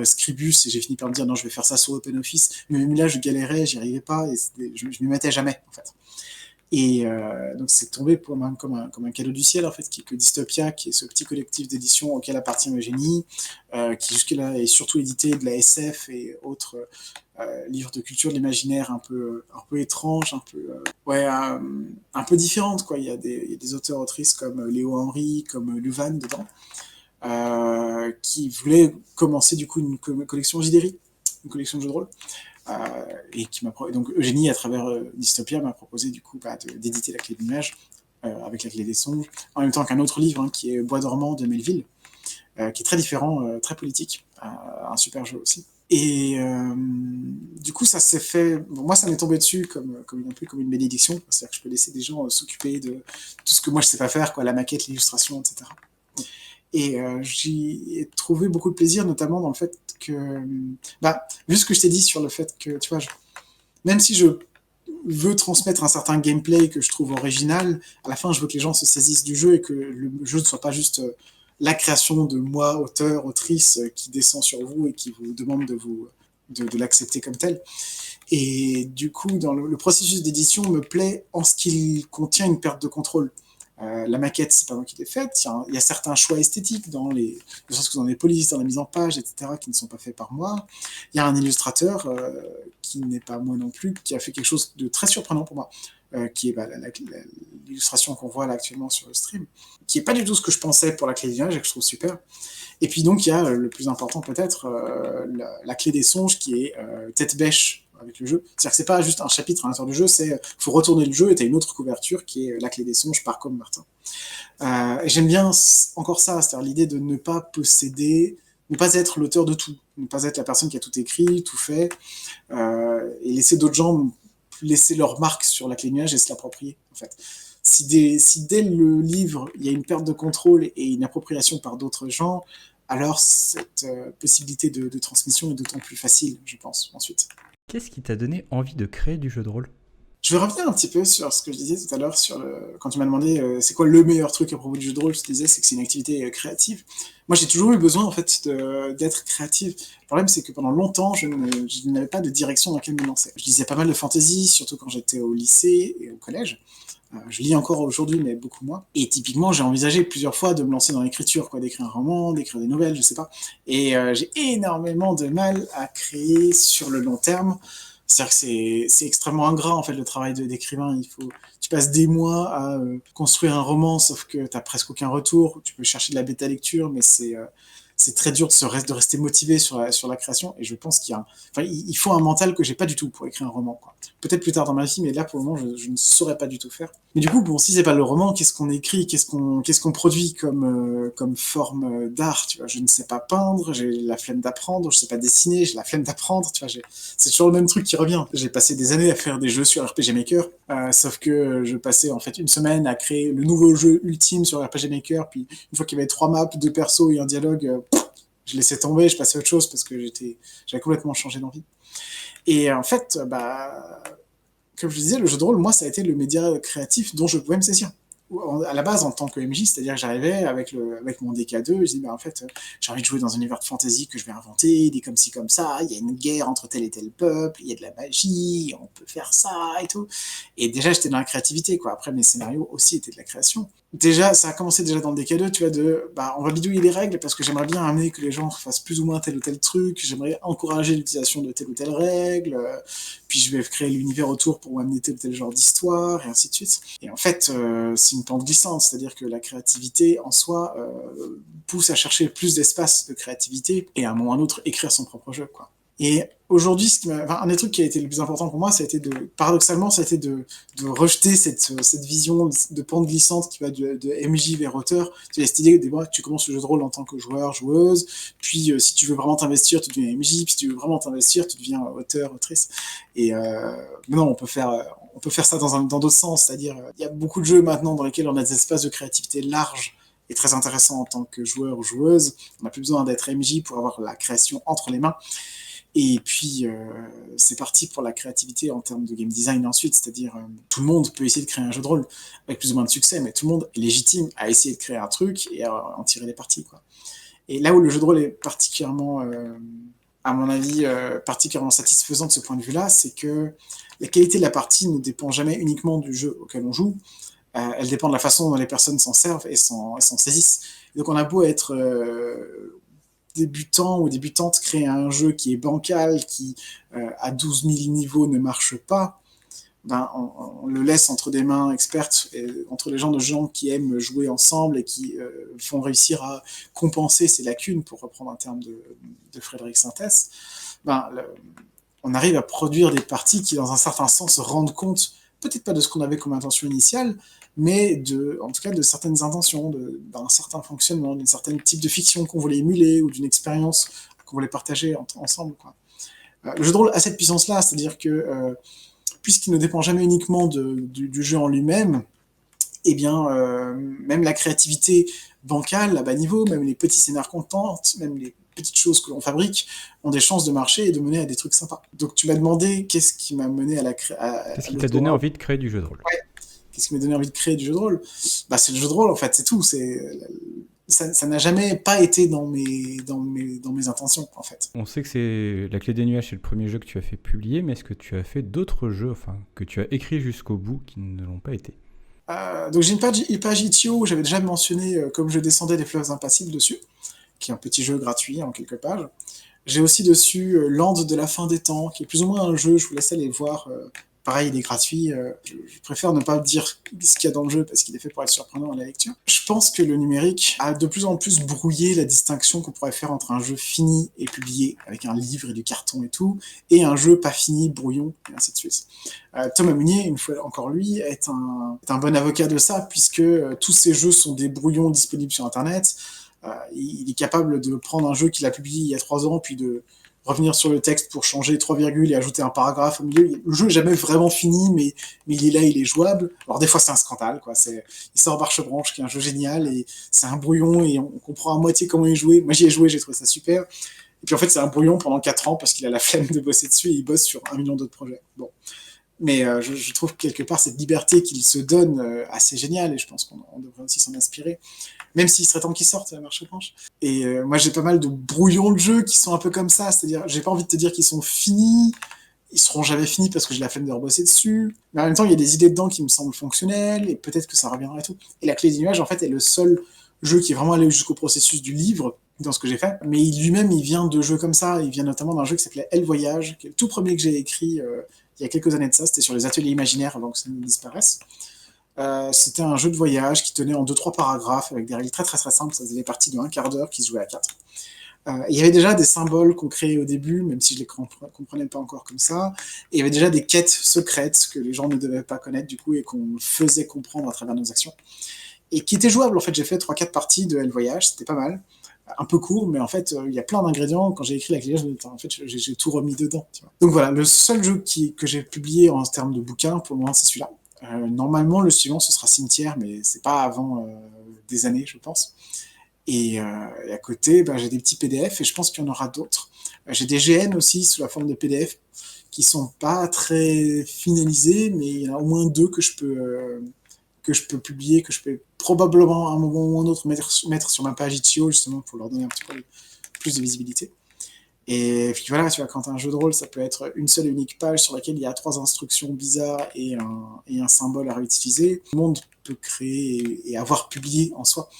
Scribus et j'ai fini par me dire non je vais faire ça sur OpenOffice, mais même là je galérais, j'y arrivais pas et je m'y mettais jamais en fait. Et donc c'est tombé pour moi comme un cadeau du ciel en fait, que Dystopia, qui est ce petit collectif d'édition auquel appartient Eugénie, qui jusque-là est surtout édité de la SF et autres livres de culture de l'imaginaire un peu étranges, un peu différentes quoi. Il y a des auteurs autrices comme Léo Henry, comme Luvan dedans. Qui voulait commencer du coup une collection JDR, une collection de jeux de rôle, et donc Eugénie à travers Dystopia m'a proposé du coup d'éditer la Clé des Nuages avec la Clé des Songes, en même temps qu'un autre livre qui est Bois dormant de Melville, qui est très différent, très politique, un super jeu aussi. Et du coup ça s'est fait, moi ça m'est tombé dessus comme une bénédiction, c'est-à-dire que je peux laisser des gens s'occuper de tout ce que moi je sais pas faire, quoi, la maquette, l'illustration, etc. Et j'y ai trouvé beaucoup de plaisir, notamment dans le fait que, vu ce que je t'ai dit sur le fait que, tu vois, même si veux transmettre un certain gameplay que je trouve original, à la fin, je veux que les gens se saisissent du jeu et que le jeu ne soit pas juste la création de moi, auteur, autrice, qui descend sur vous et qui vous demande de l'accepter comme tel. Et du coup, dans le processus d'édition me plaît en ce qu'il contient une perte de contrôle. La maquette, c'est pas moi qui l'ai faite. Il y a certains choix esthétiques dans dans les polices, dans la mise en page, etc., qui ne sont pas faits par moi. Il y a un illustrateur qui n'est pas moi non plus, qui a fait quelque chose de très surprenant pour moi, qui est l'illustration qu'on voit là actuellement sur le stream, qui est pas du tout ce que je pensais pour la clé d'image et que je trouve super. Et puis donc il y a le plus important peut-être la clé des songes qui est tête bêche avec le jeu. C'est-à-dire que c'est pas juste un chapitre à l'intérieur du jeu, c'est faut retourner le jeu et t'as une autre couverture qui est la clé des songes par Com Martin. Et j'aime bien encore ça, c'est-à-dire l'idée de ne pas posséder, ne pas être l'auteur de tout, ne pas être la personne qui a tout écrit, tout fait, et laisser d'autres gens laisser leur marque sur la clé de nuage et se l'approprier en fait. Si dès le livre, il y a une perte de contrôle et une appropriation par d'autres gens, alors cette possibilité de transmission est d'autant plus facile, je pense, ensuite. Qu'est-ce qui t'a donné envie de créer du jeu de rôle ? Je vais revenir un petit peu sur ce que je disais tout à l'heure, quand tu m'as demandé c'est quoi le meilleur truc à propos du jeu de rôle, je te disais c'est que c'est une activité créative. Moi j'ai toujours eu besoin en fait d'être créative. Le problème c'est que pendant longtemps je n'avais pas de direction dans laquelle me lancer. Je lisais pas mal de fantasy, surtout quand j'étais au lycée et au collège. Je lis encore aujourd'hui, mais beaucoup moins. Et typiquement, j'ai envisagé plusieurs fois de me lancer dans l'écriture, d'écrire un roman, d'écrire des nouvelles, je sais pas. Et j'ai énormément de mal à créer sur le long terme. C'est-à-dire que c'est extrêmement ingrat, en fait, le travail d'écrivain. Tu passes des mois à construire un roman, sauf que t'as presque aucun retour. Tu peux chercher de la bêta lecture, mais c'est très dur de rester motivé sur la création. Et je pense il faut un mental que j'ai pas du tout pour écrire un roman, quoi. Peut-être plus tard dans ma vie, mais là, pour le moment, je ne saurais pas du tout faire. Mais du coup, bon, si c'est pas le roman, qu'est-ce qu'on écrit, qu'est-ce qu'on produit comme forme d'art, tu vois. Je ne sais pas peindre, j'ai la flemme d'apprendre, je sais pas dessiner, j'ai la flemme d'apprendre, tu vois. C'est toujours le même truc qui revient. J'ai passé des années à faire des jeux sur RPG Maker, sauf que je passais en fait une semaine à créer le nouveau jeu ultime sur RPG Maker, puis une fois qu'il y avait 3 maps, 2 persos et un dialogue, je laissais tomber, je passais à autre chose parce que j'avais complètement changé d'envie. Et en fait, comme je disais, le jeu de rôle, moi, ça a été le média créatif dont je pouvais me saisir. À la base, en tant que MJ, c'est-à-dire que j'arrivais avec mon DK2, je dis, en fait, j'ai envie de jouer dans un univers de fantasy que je vais inventer, il est comme ci, comme ça, il y a une guerre entre tel et tel peuple, il y a de la magie, on peut faire ça et tout. Et déjà, j'étais dans la créativité, quoi. Après, mes scénarios aussi étaient de la création. Déjà, ça a commencé déjà dans le DK2, tu vois, on va bidouiller les règles parce que j'aimerais bien amener que les gens fassent plus ou moins tel ou tel truc, j'aimerais encourager l'utilisation de telle ou telle règle, puis je vais créer l'univers autour pour amener tel ou tel genre d'histoire, et ainsi de suite. Et en fait, c'est une pente glissante, c'est-à-dire que la créativité, en soi, pousse à chercher plus d'espace de créativité, et à un moment ou à un autre, écrire son propre jeu, quoi. Et aujourd'hui, un des trucs qui a été le plus important pour moi, paradoxalement, ça a été de rejeter cette vision de pente glissante qui va de MJ vers auteur. Tu as cette idée que tu commences le jeu de rôle en tant que joueur, joueuse, puis si tu veux vraiment t'investir, tu deviens MJ, puis si tu veux vraiment t'investir, tu deviens auteur, autrice. Et non, on peut faire ça dans d'autres sens, c'est-à-dire il y a beaucoup de jeux maintenant dans lesquels on a des espaces de créativité larges et très intéressants en tant que joueur ou joueuse. On n'a plus besoin d'être MJ pour avoir la création entre les mains. Et puis, c'est parti pour la créativité en termes de game design ensuite, c'est-à-dire tout le monde peut essayer de créer un jeu de rôle avec plus ou moins de succès, mais tout le monde est légitime à essayer de créer un truc et à en tirer des parties, quoi. Et là où le jeu de rôle est particulièrement, à mon avis, particulièrement satisfaisant de ce point de vue-là, c'est que la qualité de la partie ne dépend jamais uniquement du jeu auquel on joue, elle dépend de la façon dont les personnes s'en servent et s'en saisissent. Et donc on a beau être débutant ou débutante, créer un jeu qui est bancal, qui à 12 000 niveaux ne marche pas, on le laisse entre des mains expertes, entre les gens qui aiment jouer ensemble et qui vont réussir à compenser ces lacunes, pour reprendre un terme de Frédéric Sintès. On arrive à produire des parties qui, dans un certain sens, se rendent compte, peut-être pas de ce qu'on avait comme intention initiale, mais en tout cas de certaines intentions, d'un certain fonctionnement, d'un certain type de fiction qu'on voulait émuler ou d'une expérience qu'on voulait partager ensemble, quoi. Le jeu de rôle a cette puissance-là, c'est-à-dire que puisqu'il ne dépend jamais uniquement du jeu en lui-même, eh bien, même la créativité bancales, à bas niveau, même les petits scénars qu'on tente, même les petites choses que l'on fabrique ont des chances de marcher et de mener à des trucs sympas. Donc tu m'as demandé qu'est-ce qui m'a mené Qu'est-ce qui t'a donné envie de créer du jeu de rôle? Ouais. Qu'est-ce qui m'a donné envie de créer du jeu de rôle? Bah, c'est le jeu de rôle, en fait, c'est tout. Ça n'a jamais pas été dans mes intentions, en fait. On sait que c'est La Clé des Nuages, c'est le premier jeu que tu as fait publier, mais est-ce que tu as fait d'autres jeux, enfin, que tu as écrits jusqu'au bout, qui ne l'ont pas été? Donc j'ai une page Itch.io où j'avais déjà mentionné comme je descendais des fleuves impassibles dessus, qui est un petit jeu gratuit en quelques pages. J'ai aussi dessus Land de la fin des temps, qui est plus ou moins un jeu, je vous laisse aller le voir. Pareil, il est gratuit. Je préfère ne pas dire ce qu'il y a dans le jeu parce qu'il est fait pour être surprenant à la lecture. Je pense que le numérique a de plus en plus brouillé la distinction qu'on pourrait faire entre un jeu fini et publié, avec un livre et du carton et tout, et un jeu pas fini, brouillon, et ainsi de suite. Thomas Munier, une fois encore lui, est un bon avocat de ça, puisque tous ces jeux sont des brouillons disponibles sur Internet. Il est capable de prendre un jeu qu'il a publié il y a 3 ans, puis de revenir sur le texte pour changer 3 virgules et ajouter un paragraphe au milieu. Le jeu n'est jamais vraiment fini, mais il est là, il est jouable. Alors des fois, c'est un scandale, quoi. Il sort Marche-Branche, qui est un jeu génial, et c'est un brouillon, et on comprend à moitié comment il jouait. Moi, j'y ai joué, j'ai trouvé ça super. Et puis en fait, c'est un brouillon pendant 4 ans, parce qu'il a la flemme de bosser dessus, et il bosse sur 1 million d'autres projets. Bon. Mais je trouve que quelque part, cette liberté qu'il se donne assez géniale, et je pense qu'on devrait aussi s'en inspirer, même s'il serait temps qu'il sorte, la Marche-Branche. Et moi, j'ai pas mal de brouillons de jeux qui sont un peu comme ça, c'est-à-dire, j'ai pas envie de te dire qu'ils sont finis, ils seront jamais finis parce que j'ai la flemme de rebosser dessus, mais en même temps, il y a des idées dedans qui me semblent fonctionnelles, et peut-être que ça reviendra et tout. Et La Clé des Nuages, en fait, est le seul jeu qui est vraiment allé jusqu'au processus du livre, dans ce que j'ai fait, mais lui-même, il vient de jeux comme ça, il vient notamment d'un jeu qui s'appelait Elle Voyage, qui est le tout premier que j'ai écrit il y a quelques années de ça, c'était sur les ateliers imaginaires avant que ça ne disparaisse. C'était un jeu de voyage qui tenait en 2-3 paragraphes avec des règles très très très simples, ça faisait des parties de 1/4 d'heure qui se jouaient à 4. Il y avait déjà des symboles qu'on créait au début, même si je les comprenais pas encore comme ça, et il y avait déjà des quêtes secrètes que les gens ne devaient pas connaître du coup et qu'on faisait comprendre à travers nos actions, et qui étaient jouables. En fait, j'ai fait 3-4 parties de Elle Voyage, c'était pas mal. Un peu court, mais en fait, il y a plein d'ingrédients. Quand j'ai écrit La Clé, en fait, j'ai tout remis dedans. Tu vois. Donc voilà, le seul jeu que j'ai publié en termes de bouquins, pour le moment, c'est celui-là. Normalement, le suivant, ce sera Cimetière, mais c'est pas avant des années, je pense. Et à côté, j'ai des petits PDF, et je pense qu'il y en aura d'autres. J'ai des GN aussi, sous la forme de PDF, qui sont pas très finalisés, mais il y en a au moins 2 que je peux publier, que je peux probablement à un moment ou un autre mettre sur ma page Itch.io, justement, pour leur donner un petit peu plus de visibilité. Et puis voilà, tu vois, quand un jeu de rôle, ça peut être une seule et unique page sur laquelle il y a 3 instructions bizarres et un symbole à réutiliser. Tout le monde peut créer et avoir publié en soi.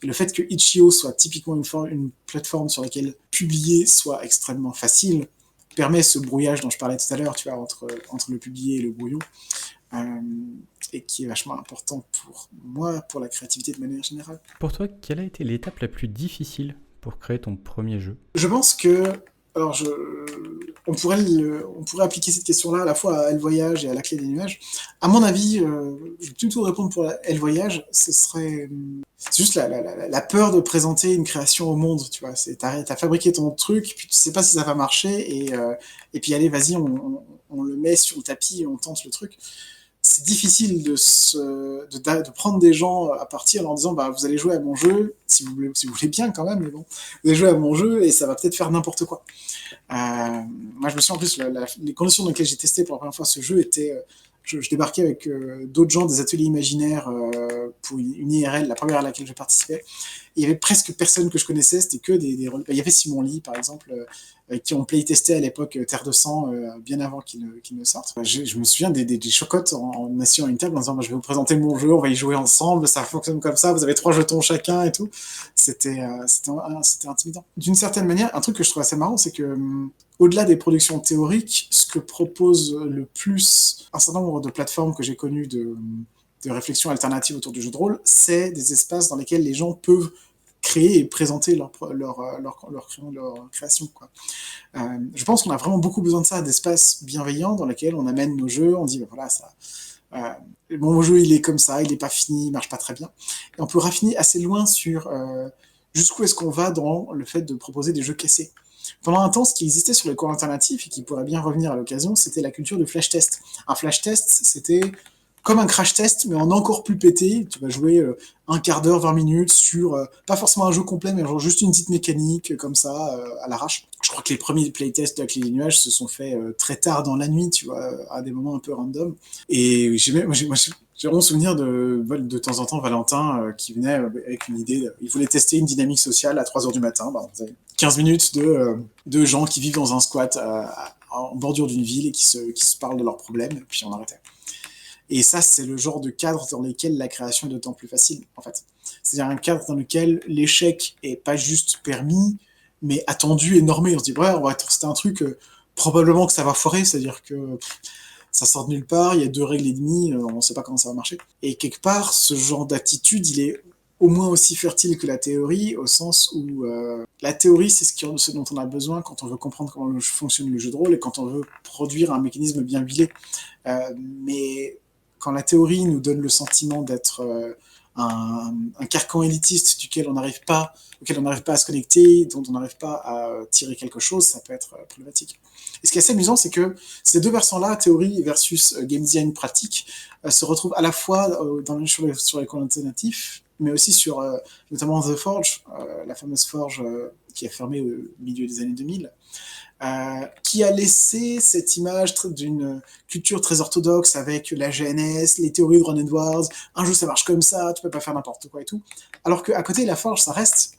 Et le fait que Itch.io soit typiquement une plateforme sur laquelle publier soit extrêmement facile permet ce brouillage dont je parlais tout à l'heure, tu vois, entre le publié et le brouillon. Et qui est vachement important pour moi, pour la créativité de manière générale. Pour toi, quelle a été l'étape la plus difficile pour créer ton premier jeu? Je pense que, alors on pourrait appliquer cette question-là à la fois à Elle Voyage et à La Clé des Nuages. À mon avis, je vais plutôt répondre pour Elle Voyage, c'est juste la peur de présenter une création au monde, tu vois. T'as fabriqué ton truc, puis tu sais pas si ça va marcher, et puis allez, vas-y, on le met sur le tapis et on tente le truc. C'est difficile de prendre des gens à partir en leur disant vous allez jouer à mon jeu, si vous voulez bien quand même, mais bon, vous allez jouer à mon jeu et ça va peut-être faire n'importe quoi. Moi, je me souviens en plus, les conditions dans lesquelles j'ai testé pour la première fois ce jeu étaient. Je débarquais avec d'autres gens des ateliers imaginaires pour une IRL, la première à laquelle je participais. Il y avait presque personne que je connaissais, c'était que des il y avait Simon Lee, par exemple, avec qui on playtestait à l'époque Terre de Sang, bien avant qu'il ne sorte. Je me souviens des chocottes en assis à une table en disant je vais vous présenter mon jeu, on va y jouer ensemble, ça fonctionne comme ça, vous avez 3 jetons chacun et tout. C'était intimidant. D'une certaine manière, un truc que je trouve assez marrant, c'est que au-delà des productions théoriques, ce que propose le plus un certain nombre de plateformes que j'ai connues de réflexion alternative autour du jeu de rôle, c'est des espaces dans lesquels les gens peuvent créer et présenter leur création, quoi. Je pense qu'on a vraiment beaucoup besoin de ça, d'espaces bienveillants dans lesquels on amène nos jeux, on dit voilà, ça, mon jeu il est comme ça, il n'est pas fini, il marche pas très bien. Et on peut raffiner assez loin sur jusqu'où est-ce qu'on va dans le fait de proposer des jeux cassés. Pendant un temps, ce qui existait sur les cours alternatifs et qui pourrait bien revenir à l'occasion, c'était la culture du flash test. Un flash test, c'était comme un crash test, mais en encore plus pété. Tu vas jouer un quart d'heure, 20 minutes sur, pas forcément un jeu complet, mais genre juste une petite mécanique comme ça, à l'arrache. Je crois que les premiers playtests de la Clé des Nuages se sont faits très tard dans la nuit, tu vois, à des moments un peu random. Et j'ai vraiment souvenir de temps en temps Valentin qui venait avec une idée. Il voulait tester une dynamique sociale à 3h du matin. Bah, on faisait 15 minutes de gens qui vivent dans un squat en bordure d'une ville et qui se parlent de leurs problèmes, et puis on arrêtait. Et ça, c'est le genre de cadre dans lequel la création est d'autant plus facile, en fait. C'est-à-dire un cadre dans lequel l'échec est pas juste permis, mais attendu et normé. On se dit, ouais, on va tester un truc, probablement que ça va foirer, c'est-à-dire que ça sort de nulle part, il y a 2 règles et demie, on sait pas comment ça va marcher. Et quelque part, ce genre d'attitude, il est au moins aussi fertile que la théorie, au sens où la théorie, c'est ce dont on a besoin quand on veut comprendre comment fonctionne le jeu de rôle et quand on veut produire un mécanisme bien huilé. Mais quand la théorie nous donne le sentiment d'être un carcan élitiste auquel on n'arrive pas à se connecter, dont on n'arrive pas à tirer quelque chose, ça peut être problématique. Et ce qui est assez amusant, c'est que ces deux versants-là, théorie versus game design pratique, se retrouvent à la fois sur les coins alternatifs, mais aussi sur notamment The Forge, la fameuse Forge qui a fermé au milieu des années 2000, qui a laissé cette image d'une culture très orthodoxe avec la GNS, les théories de Ron Edwards, un jeu ça marche comme ça, tu peux pas faire n'importe quoi et tout. Alors qu'à côté, la Forge, ça reste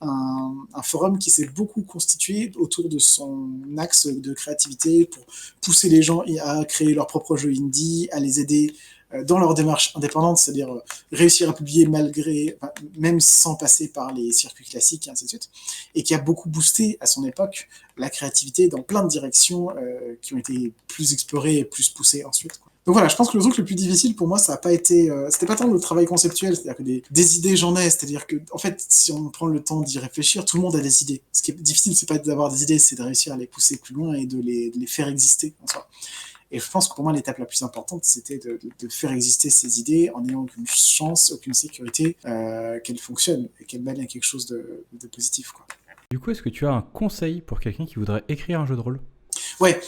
un forum qui s'est beaucoup constitué autour de son axe de créativité pour pousser les gens à créer leurs propres jeux indie, à les aider dans leur démarche indépendante, c'est-à-dire réussir à publier même sans passer par les circuits classiques et ainsi de suite, et qui a beaucoup boosté à son époque la créativité dans plein de directions qui ont été plus explorées et plus poussées ensuite, quoi. Donc voilà, je pense que le truc le plus difficile pour moi, ça n'a pas été, c'était pas tant le travail conceptuel, c'est-à-dire que des idées j'en ai, c'est-à-dire que en fait, si on prend le temps d'y réfléchir, tout le monde a des idées. Ce qui est difficile, c'est pas d'avoir des idées, c'est de réussir à les pousser plus loin et de les faire exister en soi. Et je pense que pour moi, l'étape la plus importante, c'était de faire exister ces idées en n'ayant aucune chance, aucune sécurité qu'elles fonctionnent et qu'elles mènent à quelque chose de positif, quoi. Du coup, est-ce que tu as un conseil pour quelqu'un qui voudrait écrire un jeu de rôle ? Ouais,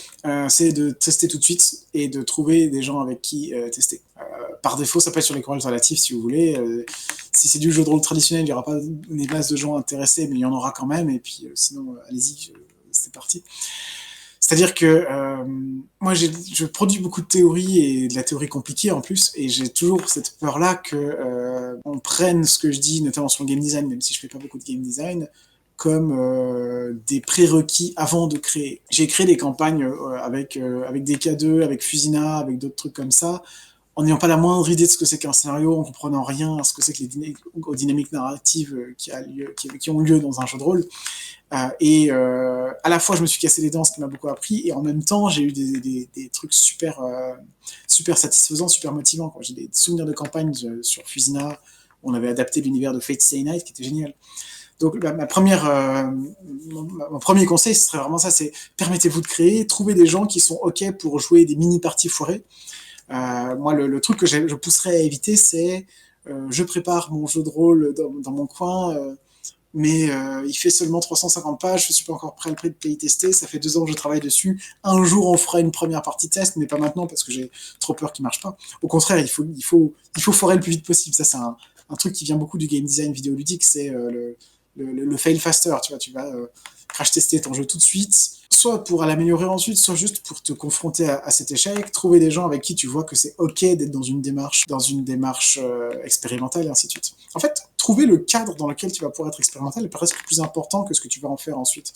c'est de tester tout de suite et de trouver des gens avec qui tester. Par défaut, ça peut être sur les cours alternatifs si vous voulez. Si c'est du jeu de rôle traditionnel, il n'y aura pas des masses de gens intéressés, mais il y en aura quand même. Et puis sinon, allez-y, c'est parti. C'est-à-dire que moi, je produis beaucoup de théories et de la théorie compliquée en plus, et j'ai toujours cette peur-là que on prenne ce que je dis, notamment sur le game design, même si je fais pas beaucoup de game design, comme des prérequis avant de créer. J'ai créé des campagnes avec DK2, avec Fusina, avec d'autres trucs comme ça, en n'ayant pas la moindre idée de ce que c'est qu'un scénario, en comprenant rien à ce que c'est que aux dynamiques narratives qui ont lieu dans un jeu de rôle. À la fois, je me suis cassé les dents, ce qui m'a beaucoup appris, et en même temps, j'ai eu des trucs super satisfaisants, super motivants, quoi. J'ai des souvenirs de campagne sur Fusina, où on avait adapté l'univers de Fate Stay Night, qui était génial. Donc, mon premier conseil, ce serait vraiment ça, c'est permettez-vous de créer, trouvez des gens qui sont OK pour jouer des mini-parties foirées. Moi, le truc que je pousserais à éviter, c'est je prépare mon jeu de rôle dans mon coin, mais il fait seulement 350 pages, je suis pas encore prêt à le playtester, ça fait 2 ans que je travaille dessus, un jour on fera une première partie test, mais pas maintenant parce que j'ai trop peur qu'il marche pas. Au contraire, il faut foirer le plus vite possible. Ça, c'est un truc qui vient beaucoup du game design vidéoludique, c'est le fail faster, tu vas crash tester ton jeu tout de suite, soit pour l'améliorer ensuite, soit juste pour te confronter à cet échec, trouver des gens avec qui tu vois que c'est OK d'être dans une démarche expérimentale et ainsi de suite. En fait, trouver le cadre dans lequel tu vas pouvoir être expérimental est presque plus important que ce que tu vas en faire ensuite.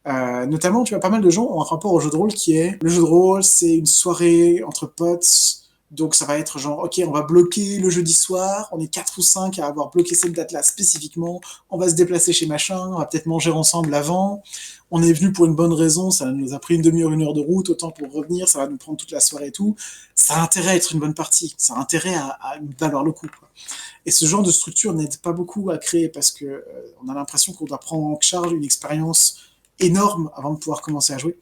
Notamment, tu vois, pas mal de gens ont un rapport au jeu de rôle qui est le jeu de rôle, c'est une soirée entre potes. Donc ça va être genre, ok, on va bloquer le jeudi soir, on est 4 ou 5 à avoir bloqué cette date-là spécifiquement, on va se déplacer chez machin, on va peut-être manger ensemble avant, on est venu pour une bonne raison, ça nous a pris une demi-heure, 1 heure de route, autant pour revenir, ça va nous prendre toute la soirée et tout. Ça a intérêt à être une bonne partie, ça a intérêt à valoir le coup, quoi. Et ce genre de structure n'aide pas beaucoup à créer parce que on a l'impression qu'on doit prendre en charge une expérience énorme avant de pouvoir commencer à jouer.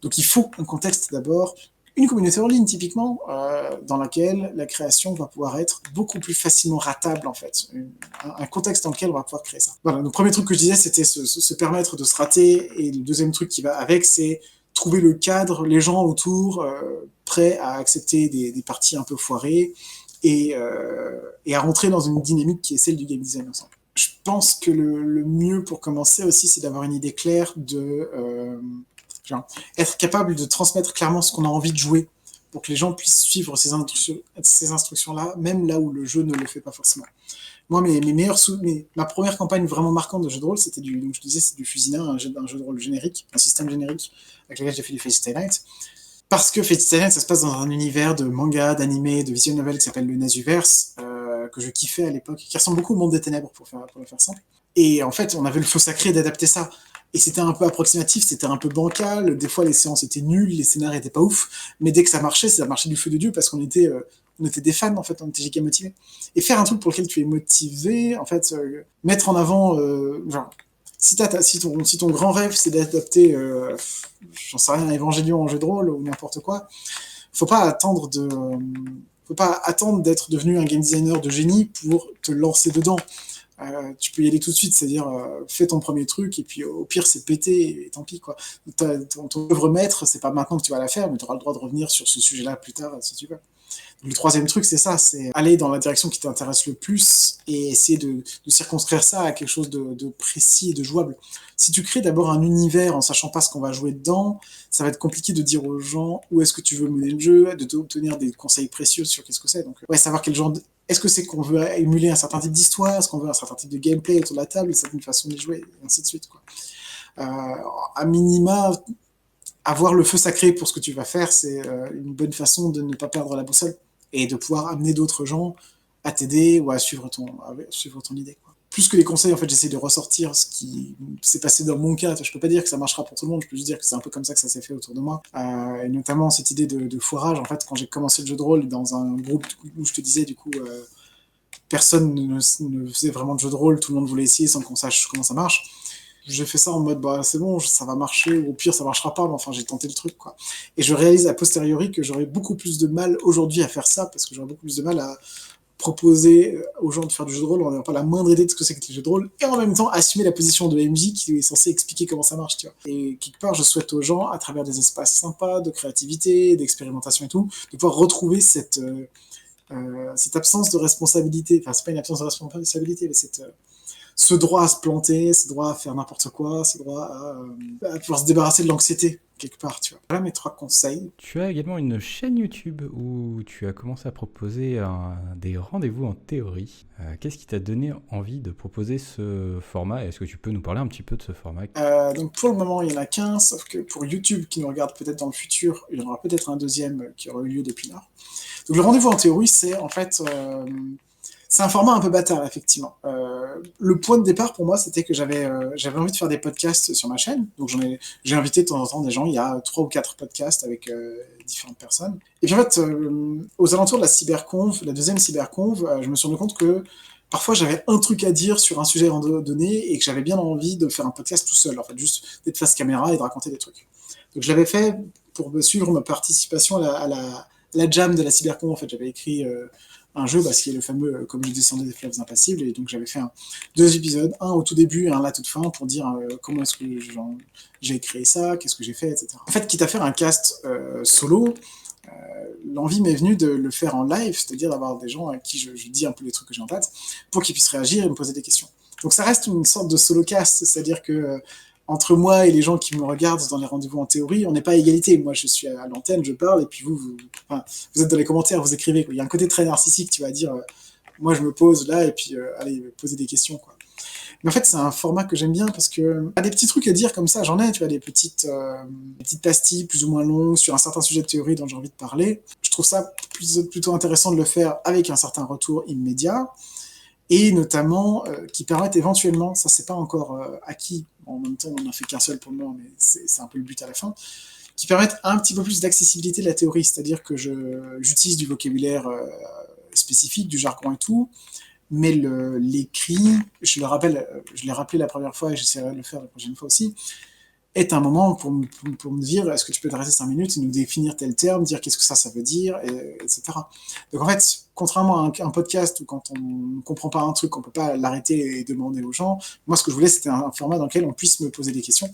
Donc il faut un contexte d'abord, une communauté en ligne typiquement, dans laquelle la création va pouvoir être beaucoup plus facilement ratable en fait, un contexte dans lequel on va pouvoir créer ça. Voilà, le premier truc que je disais, c'était se permettre de se rater, et le deuxième truc qui va avec, c'est trouver le cadre, les gens autour, prêt à accepter des parties un peu foirées et à rentrer dans une dynamique qui est celle du game design ensemble. Je pense que le mieux pour commencer aussi, c'est d'avoir une idée claire genre, être capable de transmettre clairement ce qu'on a envie de jouer pour que les gens puissent suivre ces instructions-là, même là où le jeu ne le fait pas forcément. Moi, ma première campagne vraiment marquante de jeu de rôle, c'était donc je disais, c'est du Fusina, un jeu de rôle générique, un système générique avec lequel j'ai fait du Fate Stay Night. Parce que Fate Stay Night, ça se passe dans un univers de manga, d'anime, de visual novel qui s'appelle le Nasuverse, que je kiffais à l'époque, qui ressemble beaucoup au Monde des Ténèbres pour le faire simple. Et en fait, on avait le feu sacré d'adapter ça. Et c'était un peu approximatif, c'était un peu bancal, des fois les séances étaient nulles, les scénarios étaient pas ouf, mais dès que ça marchait du feu de Dieu parce qu'on était des fans, en fait, on était giga motivés. Et faire un truc pour lequel tu es motivé, en fait, mettre en avant, genre, si ton grand rêve c'est d'adapter, j'en sais rien, un Évangélion en jeu de rôle ou n'importe quoi, faut pas attendre d'être devenu un game designer de génie pour te lancer dedans. Tu peux y aller tout de suite, c'est-à-dire fais ton premier truc et puis au pire c'est pété et tant pis quoi. Ton œuvre maître, c'est pas maintenant que tu vas la faire, mais tu auras le droit de revenir sur ce sujet-là plus tard si tu veux. Le troisième truc, c'est ça, c'est aller dans la direction qui t'intéresse le plus et essayer de circonscrire ça à quelque chose de précis et de jouable. Si tu crées d'abord un univers en sachant pas ce qu'on va jouer dedans, ça va être compliqué de dire aux gens où est-ce que tu veux mener le jeu, de obtenir des conseils précieux sur qu'est-ce que c'est. Donc, ouais, savoir quel genre est-ce que c'est qu'on veut émuler un certain type d'histoire, est-ce qu'on veut un certain type de gameplay autour de la table, une certaine façon de jouer, et ainsi de suite, quoi. À minima, avoir le feu sacré pour ce que tu vas faire, c'est une bonne façon de ne pas perdre la boussole et de pouvoir amener d'autres gens à t'aider ou à suivre ton idée, quoi. Plus que les conseils, en fait, j'essaie de ressortir ce qui s'est passé dans mon cas. Je peux pas dire que ça marchera pour tout le monde, je peux juste dire que c'est un peu comme ça que ça s'est fait autour de moi. Et notamment cette idée de foirage, en fait, quand j'ai commencé le jeu de rôle dans un groupe où je te disais, du coup, personne ne faisait vraiment de jeu de rôle, tout le monde voulait essayer sans qu'on sache comment ça marche. J'ai fait ça en mode, bah, c'est bon, ça va marcher, ou au pire, ça marchera pas, mais enfin, j'ai tenté le truc, quoi. Et je réalise a posteriori que j'aurais beaucoup plus de mal aujourd'hui à faire ça, parce que j'aurais beaucoup plus de mal à proposer aux gens de faire du jeu de rôle en n'ayant pas la moindre idée de ce que c'est que le jeu de rôle, et en même temps assumer la position de MJ qui est censé expliquer comment ça marche, tu vois. Et quelque part, je souhaite aux gens, à travers des espaces sympas, de créativité, d'expérimentation et tout, de pouvoir retrouver cette absence de responsabilité, enfin, c'est pas une absence de responsabilité, mais ce droit à se planter, ce droit à faire n'importe quoi, ce droit à pouvoir se débarrasser de l'anxiété, quelque part, tu vois. Voilà mes 3 conseils. Tu as également une chaîne YouTube où tu as commencé à proposer des rendez-vous en théorie. Qu'est-ce qui t'a donné envie de proposer ce format? Est-ce que tu peux nous parler un petit peu de ce format? Donc pour le moment, il n'y en a qu'un, sauf que pour YouTube, qui nous regarde peut-être dans le futur, il y en aura peut-être un deuxième qui aura eu lieu depuis là. Donc le rendez-vous en théorie, c'est en fait... c'est un format un peu bâtard, effectivement. Le point de départ pour moi, c'était que j'avais envie de faire des podcasts sur ma chaîne. Donc j'ai invité de temps en temps des gens. Il y a 3 ou 4 podcasts avec différentes personnes. Et puis en fait, aux alentours de la deuxième cyberconf, je me suis rendu compte que parfois j'avais un truc à dire sur un sujet donné et que j'avais bien envie de faire un podcast tout seul, en fait, juste d'être face caméra et de raconter des trucs. Donc je l'avais fait pour suivre ma participation à la jam de la cyberconf. En fait, j'avais écrit un jeu, qui est le fameux Comme je descendais des fleuves impassibles, et donc j'avais fait 2 épisodes, un au tout début et un à la toute fin, pour dire comment est-ce que j'ai créé ça, qu'est-ce que j'ai fait, etc. En fait, quitte à faire un cast solo, l'envie m'est venue de le faire en live, c'est-à-dire d'avoir des gens à qui je dis un peu les trucs que j'ai en tête, pour qu'ils puissent réagir et me poser des questions. Donc ça reste une sorte de solo cast, c'est-à-dire que entre moi et les gens qui me regardent dans les rendez-vous en théorie, on n'est pas à égalité. Moi, je suis à l'antenne, je parle, et puis vous êtes dans les commentaires, vous écrivez, quoi. Il y a un côté très narcissique, tu vas dire, moi je me pose là, et puis allez, poser des questions, quoi. Mais en fait, c'est un format que j'aime bien, parce que des petits trucs à dire comme ça, j'en ai, tu vois, des petites pastilles plus ou moins longues sur un certain sujet de théorie dont j'ai envie de parler. Je trouve ça plutôt intéressant de le faire avec un certain retour immédiat, et notamment qui permettent éventuellement, ça c'est pas encore acquis, en même temps on n'en fait qu'un seul pour le moment, mais c'est un peu le but à la fin, qui permettent un petit peu plus d'accessibilité de la théorie, c'est-à-dire que j'utilise du vocabulaire spécifique, du jargon et tout, mais l'écrit, je l'ai rappelé la première fois et j'essaierai de le faire la prochaine fois aussi, est un moment pour me dire, est-ce que tu peux te rester 5 minutes et nous définir tel terme, dire qu'est-ce que ça veut dire, etc. Donc en fait, contrairement à un podcast où quand on ne comprend pas un truc, on ne peut pas l'arrêter et demander aux gens, moi ce que je voulais c'était un format dans lequel on puisse me poser des questions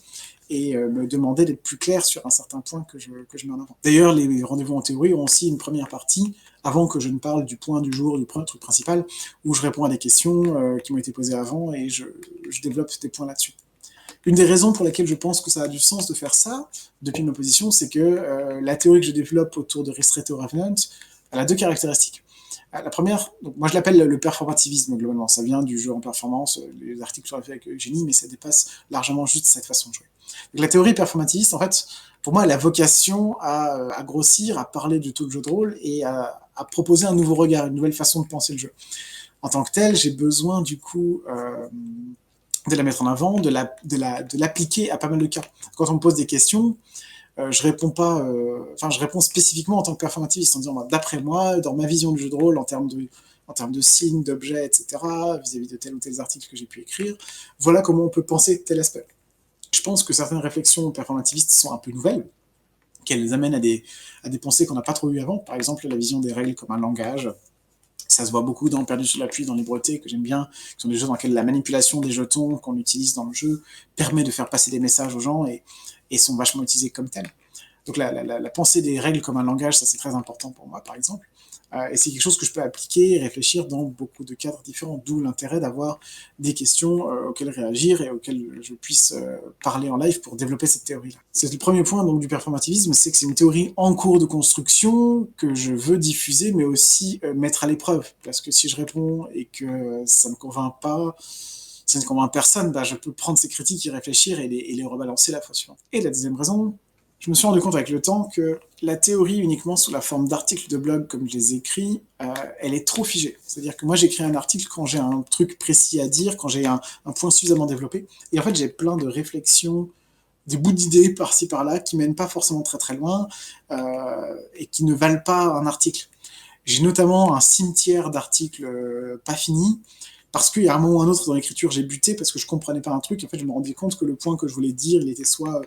et me demander d'être plus clair sur un certain point que je mets en avant. D'ailleurs, les rendez-vous en théorie ont aussi une première partie, avant que je ne parle du point du jour, du truc principal, où je réponds à des questions qui m'ont été posées avant et je développe des points là-dessus. Une des raisons pour lesquelles je pense que ça a du sens de faire ça, depuis ma position, c'est que la théorie que je développe autour de Ristretto Revenant, elle a deux caractéristiques. La première, donc moi je l'appelle le performativisme globalement, ça vient du jeu en performance, les articles sur avec Génie, mais ça dépasse largement juste cette façon de jouer. Donc, la théorie performativiste, en fait, pour moi, elle a vocation à grossir, à parler du tout de jeu de rôle et à proposer un nouveau regard, une nouvelle façon de penser le jeu. En tant que tel, j'ai besoin du coup de la mettre en avant, de l'appliquer à pas mal de cas. Quand on me pose des questions, je réponds pas, je réponds spécifiquement en tant que performativiste, en disant, d'après moi, dans ma vision du jeu de rôle, en termes de signes, d'objets, etc., vis-à-vis de tel ou tel article que j'ai pu écrire, voilà comment on peut penser tel aspect. Je pense que certaines réflexions performativistes sont un peu nouvelles, qu'elles amènent à des pensées qu'on n'a pas trop eues avant. Par exemple, la vision des règles comme un langage. Ça se voit beaucoup dans Perdu sous la pluie, dans Libreté, que j'aime bien, qui sont des jeux dans lesquels la manipulation des jetons qu'on utilise dans le jeu permet de faire passer des messages aux gens et sont vachement utilisés comme tels. Donc la pensée des règles comme un langage, ça c'est très important pour moi, par exemple. Et c'est quelque chose que je peux appliquer et réfléchir dans beaucoup de cadres différents, d'où l'intérêt d'avoir des questions auxquelles réagir et auxquelles je puisse parler en live pour développer cette théorie-là. C'est le premier point donc, du performativisme, c'est que c'est une théorie en cours de construction que je veux diffuser, mais aussi mettre à l'épreuve. Parce que si je réponds et que ça ne me convainc pas, ça ne convainc personne, je peux prendre ces critiques, y réfléchir et les rebalancer la fois suivante. Et la deuxième raison, je me suis rendu compte avec le temps que la théorie uniquement sous la forme d'articles de blog comme je les écris, elle est trop figée. C'est-à-dire que moi j'écris un article quand j'ai un truc précis à dire, quand j'ai un point suffisamment développé. Et en fait j'ai plein de réflexions, des bouts d'idées par-ci par-là qui mènent pas forcément très très loin et qui ne valent pas un article. J'ai notamment un cimetière d'articles pas finis parce qu'il y a un moment ou un autre dans l'écriture j'ai buté parce que je comprenais pas un truc. En fait je me rendais compte que le point que je voulais dire il était soit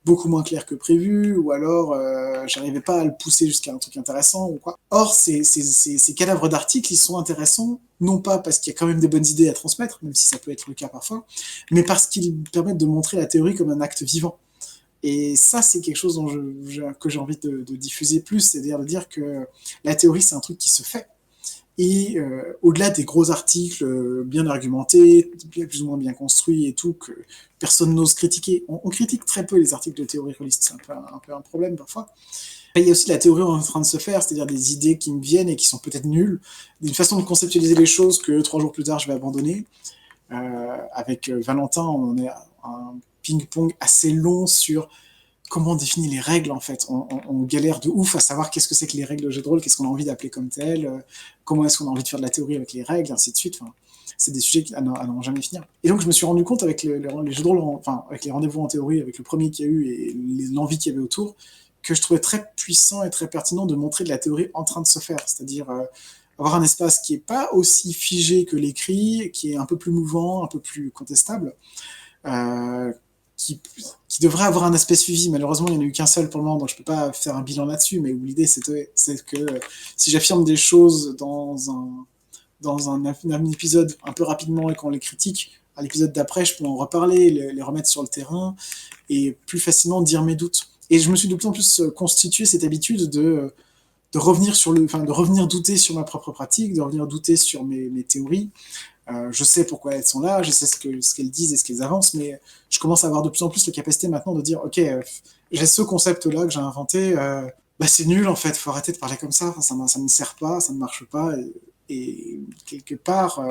beaucoup moins clair que prévu, ou alors j'arrivais pas à le pousser jusqu'à un truc intéressant, ou quoi. Or, ces cadavres d'articles, ils sont intéressants, non pas parce qu'il y a quand même des bonnes idées à transmettre, même si ça peut être le cas parfois, mais parce qu'ils permettent de montrer la théorie comme un acte vivant. Et ça, c'est quelque chose que j'ai envie de diffuser plus, c'est-à-dire de dire que la théorie, c'est un truc qui se fait. Et au-delà des gros articles bien argumentés, plus ou moins bien construits et tout, que personne n'ose critiquer, on critique très peu les articles de théorie holiste, c'est un peu un problème parfois. Et il y a aussi la théorie en train de se faire, c'est-à-dire des idées qui me viennent et qui sont peut-être nulles, d'une façon de conceptualiser les choses que 3 jours plus tard je vais abandonner. Avec Valentin, on est un ping-pong assez long sur comment on définit les règles en fait. On galère de ouf à savoir qu'est-ce que c'est que les règles de jeu de rôle, qu'est-ce qu'on a envie d'appeler comme tel, comment est-ce qu'on a envie de faire de la théorie avec les règles, et ainsi de suite. Enfin, c'est des sujets à n'en jamais finir. Et donc je me suis rendu compte avec les jeux de rôle, avec les rendez-vous en théorie, avec le premier qu'il y a eu et l'envie qu'il y avait autour, que je trouvais très puissant et très pertinent de montrer de la théorie en train de se faire, c'est-à-dire avoir un espace qui n'est pas aussi figé que l'écrit, qui est un peu plus mouvant, un peu plus contestable, qui devrait avoir un aspect suivi. Malheureusement, il n'y en a eu qu'un seul pour le moment, donc je ne peux pas faire un bilan là-dessus, mais l'idée, c'est que si j'affirme des choses dans un épisode un peu rapidement et qu'on les critique, à l'épisode d'après, je peux en reparler, les remettre sur le terrain, et plus facilement dire mes doutes. Et je me suis de plus en plus constitué cette habitude de revenir de revenir douter sur ma propre pratique, de revenir douter sur mes théories. Je sais pourquoi elles sont là, je sais ce qu'elles disent et ce qu'elles avancent, mais je commence à avoir de plus en plus la capacité maintenant de dire ok, j'ai ce concept-là que j'ai inventé, c'est nul en fait, faut arrêter de parler comme ça, ça ne sert pas, ça ne marche pas, et quelque part,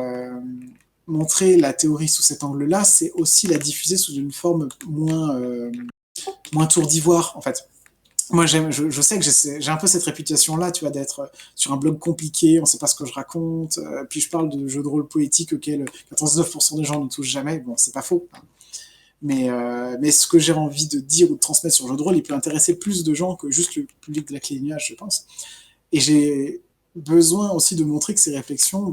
montrer la théorie sous cet angle-là, c'est aussi la diffuser sous une forme moins tour d'ivoire en fait. Moi, je sais que j'ai un peu cette réputation-là, tu vois, d'être sur un blog compliqué, on sait pas ce que je raconte, puis je parle de jeux de rôle poétiques auxquels 99% des gens ne touchent jamais, bon, c'est pas faux. Hein. Mais ce que j'ai envie de dire ou de transmettre sur le jeu de rôle, il peut intéresser plus de gens que juste le public de la clé des nuages, je pense. Et j'ai besoin aussi de montrer que ces réflexions,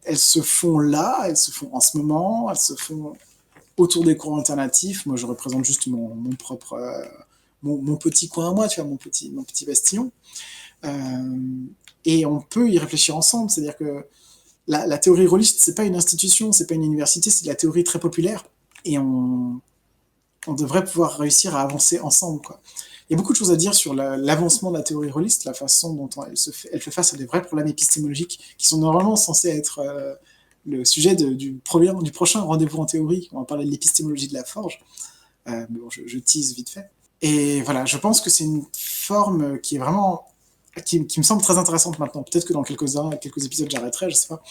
elles se font là, elles se font en ce moment, elles se font autour des courants alternatifs. Moi, je représente juste mon propre... mon petit coin à moi, tu vois, mon petit bastion. Et on peut y réfléchir ensemble, c'est-à-dire que la théorie rôliste, c'est pas une institution, c'est pas une université, c'est de la théorie très populaire, et on devrait pouvoir réussir à avancer ensemble, quoi. Il y a beaucoup de choses à dire sur l'avancement de la théorie rôliste, la façon dont elle fait face à des vrais problèmes épistémologiques qui sont normalement censés être le sujet du prochain rendez-vous en théorie. On va parler de l'épistémologie de la forge. Mais bon, je tease vite fait. Et voilà, je pense que c'est une forme qui est vraiment qui me semble très intéressante maintenant. Peut-être que dans quelques épisodes, j'arrêterai, je sais pas.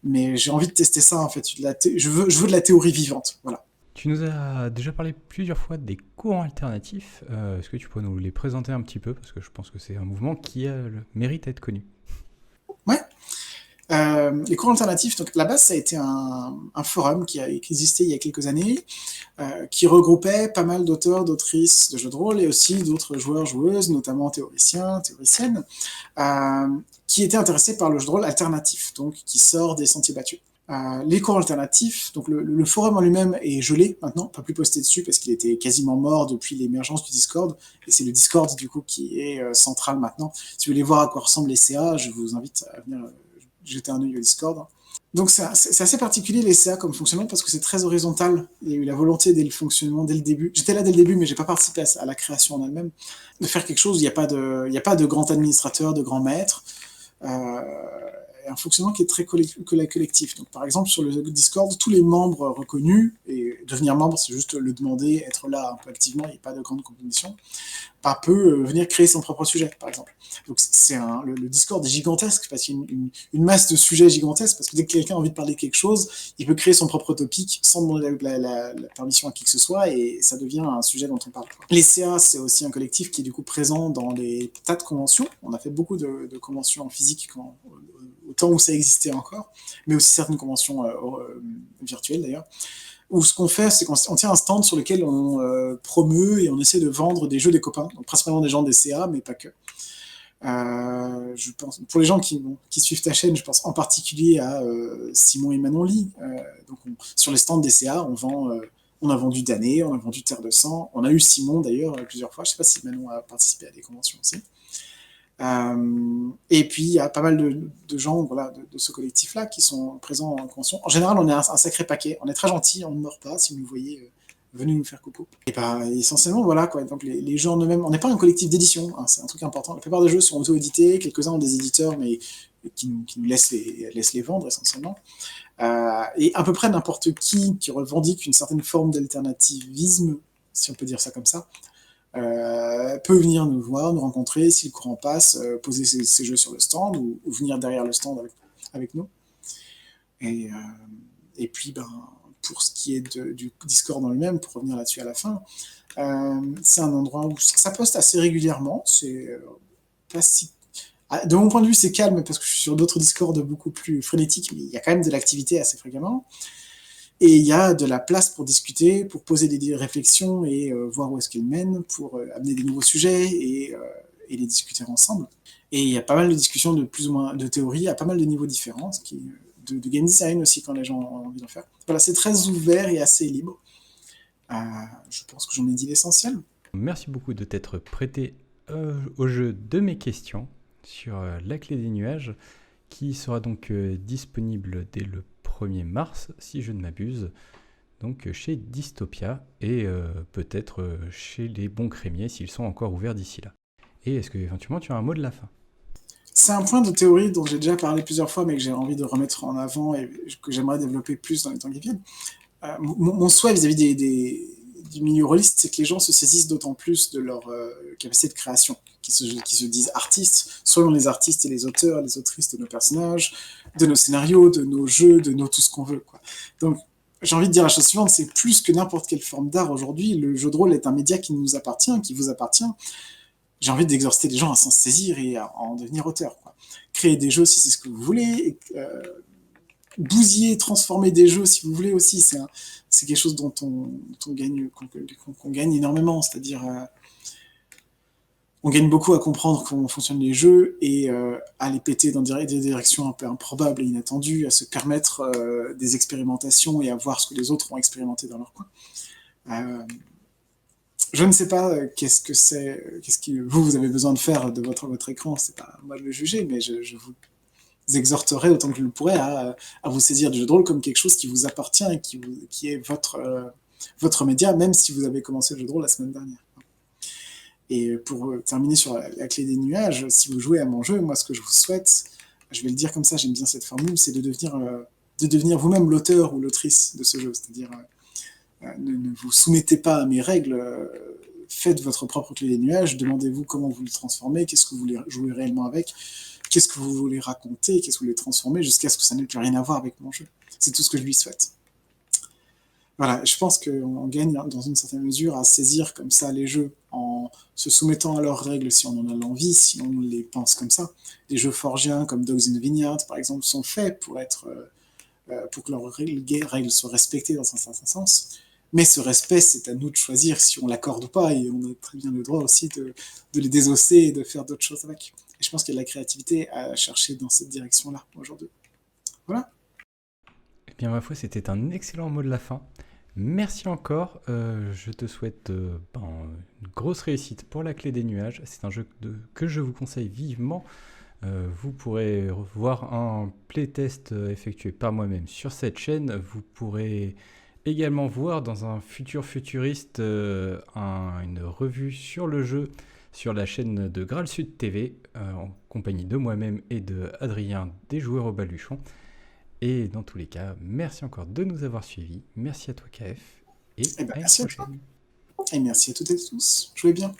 Mais j'ai envie de tester ça, en fait. Je veux de la théorie vivante. Voilà. Tu nous as déjà parlé plusieurs fois des courants alternatifs. Est-ce que tu peux nous les présenter un petit peu? Parce que je pense que c'est un mouvement qui a le mérite d'être connu. Ouais. Les courants alternatifs, donc la base, ça a été un forum qui existait il y a quelques années, qui regroupait pas mal d'auteurs, d'autrices de jeux de rôle et aussi d'autres joueurs, joueuses, notamment théoriciens, théoriciennes, qui étaient intéressés par le jeu de rôle alternatif, donc qui sort des sentiers battus. Les courants alternatifs, donc le forum en lui-même est gelé maintenant, on ne peut plus poster dessus parce qu'il était quasiment mort depuis l'émergence du Discord, et c'est le Discord du coup qui est central maintenant. Si vous voulez voir à quoi ressemblent les CA, je vous invite à venir jeter un œil au Discord. Donc c'est assez particulier les CA comme fonctionnement parce que c'est très horizontal. Il y a eu la volonté dès le fonctionnement, dès le début. J'étais là dès le début, mais j'ai pas participé à la création en elle-même, de faire quelque chose où il n'y a pas de grand administrateur, de grand maître. Un fonctionnement qui est très collectif. Donc, par exemple, sur le Discord, tous les membres reconnus, et devenir membre, c'est juste le demander, être là un peu activement, il n'y a pas de grande compétition, peut venir créer son propre sujet, par exemple. Donc, le Discord est gigantesque, parce qu'il y a une masse de sujets gigantesques, parce que dès que quelqu'un a envie de parler de quelque chose, il peut créer son propre topic sans demander la permission à qui que ce soit, et ça devient un sujet dont on parle. Les CA, c'est aussi un collectif qui est du coup présent dans des tas de conventions. On a fait beaucoup de conventions en physique au temps où ça existait encore, mais aussi certaines conventions virtuelles d'ailleurs, où ce qu'on fait, c'est qu'on tient un stand sur lequel on promeut et on essaie de vendre des jeux des copains, donc principalement des gens des CA, mais pas que. Je pense, pour les gens qui suivent ta chaîne, je pense en particulier à Simon et Manon Lee. Donc sur les stands des CA, on a vendu Dané, on a vendu Terre de Sang, on a eu Simon d'ailleurs plusieurs fois, je ne sais pas si Manon a participé à des conventions aussi. Et puis il y a pas mal de gens de ce collectif-là qui sont présents en convention. En général, on est un sacré paquet, on est très gentils, on ne meurt pas, si vous nous voyez, venez nous faire coucou. Et essentiellement, voilà, quoi. Donc les jeux en eux-mêmes, on n'est pas un collectif d'édition, hein, c'est un truc important. La plupart des jeux sont auto-édités, quelques-uns ont des éditeurs, mais qui nous laissent les vendre essentiellement. Et à peu près n'importe qui revendique une certaine forme d'alternativisme, si on peut dire ça comme ça, peut venir nous voir, nous rencontrer, si le courant passe, poser ses jeux sur le stand ou venir derrière le stand avec nous. Et puis, pour ce qui est du Discord en lui-même, pour revenir là-dessus à la fin, c'est un endroit où ça poste assez régulièrement. C'est pas si... De mon point de vue, c'est calme parce que je suis sur d'autres Discords beaucoup plus frénétiques, mais il y a quand même de l'activité assez fréquemment. Et il y a de la place pour discuter, pour poser des réflexions et voir où est-ce qu'elles mènent, pour amener des nouveaux sujets et les discuter ensemble. Et il y a pas mal de discussions de plus ou moins de théorie à pas mal de niveaux différents, de game design aussi quand les gens ont envie d'en faire. Voilà, c'est très ouvert et assez libre. Je pense que j'en ai dit l'essentiel. Merci beaucoup de t'être prêté au jeu de mes questions sur la clé des nuages, qui sera donc disponible dès le 1er mars, si je ne m'abuse, donc chez Dystopia et peut-être chez les bons crémiers s'ils sont encore ouverts d'ici là. Et est-ce que éventuellement tu as un mot de la fin? C'est un point de théorie dont j'ai déjà parlé plusieurs fois, mais que j'ai envie de remettre en avant et que j'aimerais développer plus dans les temps qui viennent. Mon souhait vis-à-vis du milieu rôliste, c'est que les gens se saisissent d'autant plus de leur capacité de création, qui se disent artistes. Soyons les artistes et les auteurs, les autrices de nos personnages, de nos scénarios, de nos jeux, de tout ce qu'on veut, quoi. Donc, j'ai envie de dire la chose suivante, c'est plus que n'importe quelle forme d'art aujourd'hui, le jeu de rôle est un média qui nous appartient, qui vous appartient. J'ai envie d'exhorter les gens à s'en saisir et à en devenir auteur, quoi. Créer des jeux si c'est ce que vous voulez, bousiller, transformer des jeux si vous voulez aussi, c'est quelque chose dont on gagne, qu'on gagne énormément, c'est-à-dire on gagne beaucoup à comprendre comment fonctionnent les jeux et à les péter dans des directions un peu improbables et inattendues, à se permettre des expérimentations et à voir ce que les autres ont expérimenté dans leur coin. Je ne sais pas qu'est-ce que c'est, qu'est-ce que vous avez besoin de faire de votre écran, c'est pas à moi de le juger, mais je vous exhorterai autant que je le pourrais à vous saisir du jeu de rôle comme quelque chose qui vous appartient et qui est votre média, même si vous avez commencé le jeu de rôle la semaine dernière. Et pour terminer sur la clé des nuages, si vous jouez à mon jeu, moi ce que je vous souhaite, je vais le dire comme ça, j'aime bien cette formule, c'est de devenir vous-même l'auteur ou l'autrice de ce jeu. C'est-à-dire, ne vous soumettez pas à mes règles, faites votre propre clé des nuages, demandez-vous comment vous le transformez, qu'est-ce que vous voulez jouer réellement avec, qu'est-ce que vous voulez raconter, qu'est-ce que vous voulez transformer, jusqu'à ce que ça n'ait plus rien à voir avec mon jeu. C'est tout ce que je lui souhaite. Voilà, je pense qu'on gagne dans une certaine mesure à saisir comme ça les jeux en se soumettant à leurs règles si on en a l'envie, si on les pense comme ça. Les jeux forgiens comme Dogs in the Vineyard, par exemple, sont faits pour que leurs règles soient respectées dans un certain sens. Mais ce respect, c'est à nous de choisir si on l'accorde ou pas, et on a très bien le droit aussi de les désosser et de faire d'autres choses avec. Et je pense qu'il y a de la créativité à chercher dans cette direction-là aujourd'hui. Voilà. Eh bien, ma foi, c'était un excellent mot de la fin. Merci encore. Je te souhaite une grosse réussite pour la clé des nuages. C'est un jeu que je vous conseille vivement. Vous pourrez voir un playtest effectué par moi-même sur cette chaîne. Vous pourrez également voir dans un futur futuriste une revue sur le jeu sur la chaîne de Graal Sud TV en compagnie de moi-même et de Adrien des Joueurs au Baluchon. Et dans tous les cas, merci encore de nous avoir suivis. Merci à toi KF et à une merci prochaine. Et merci à toutes et tous. Jouez bien.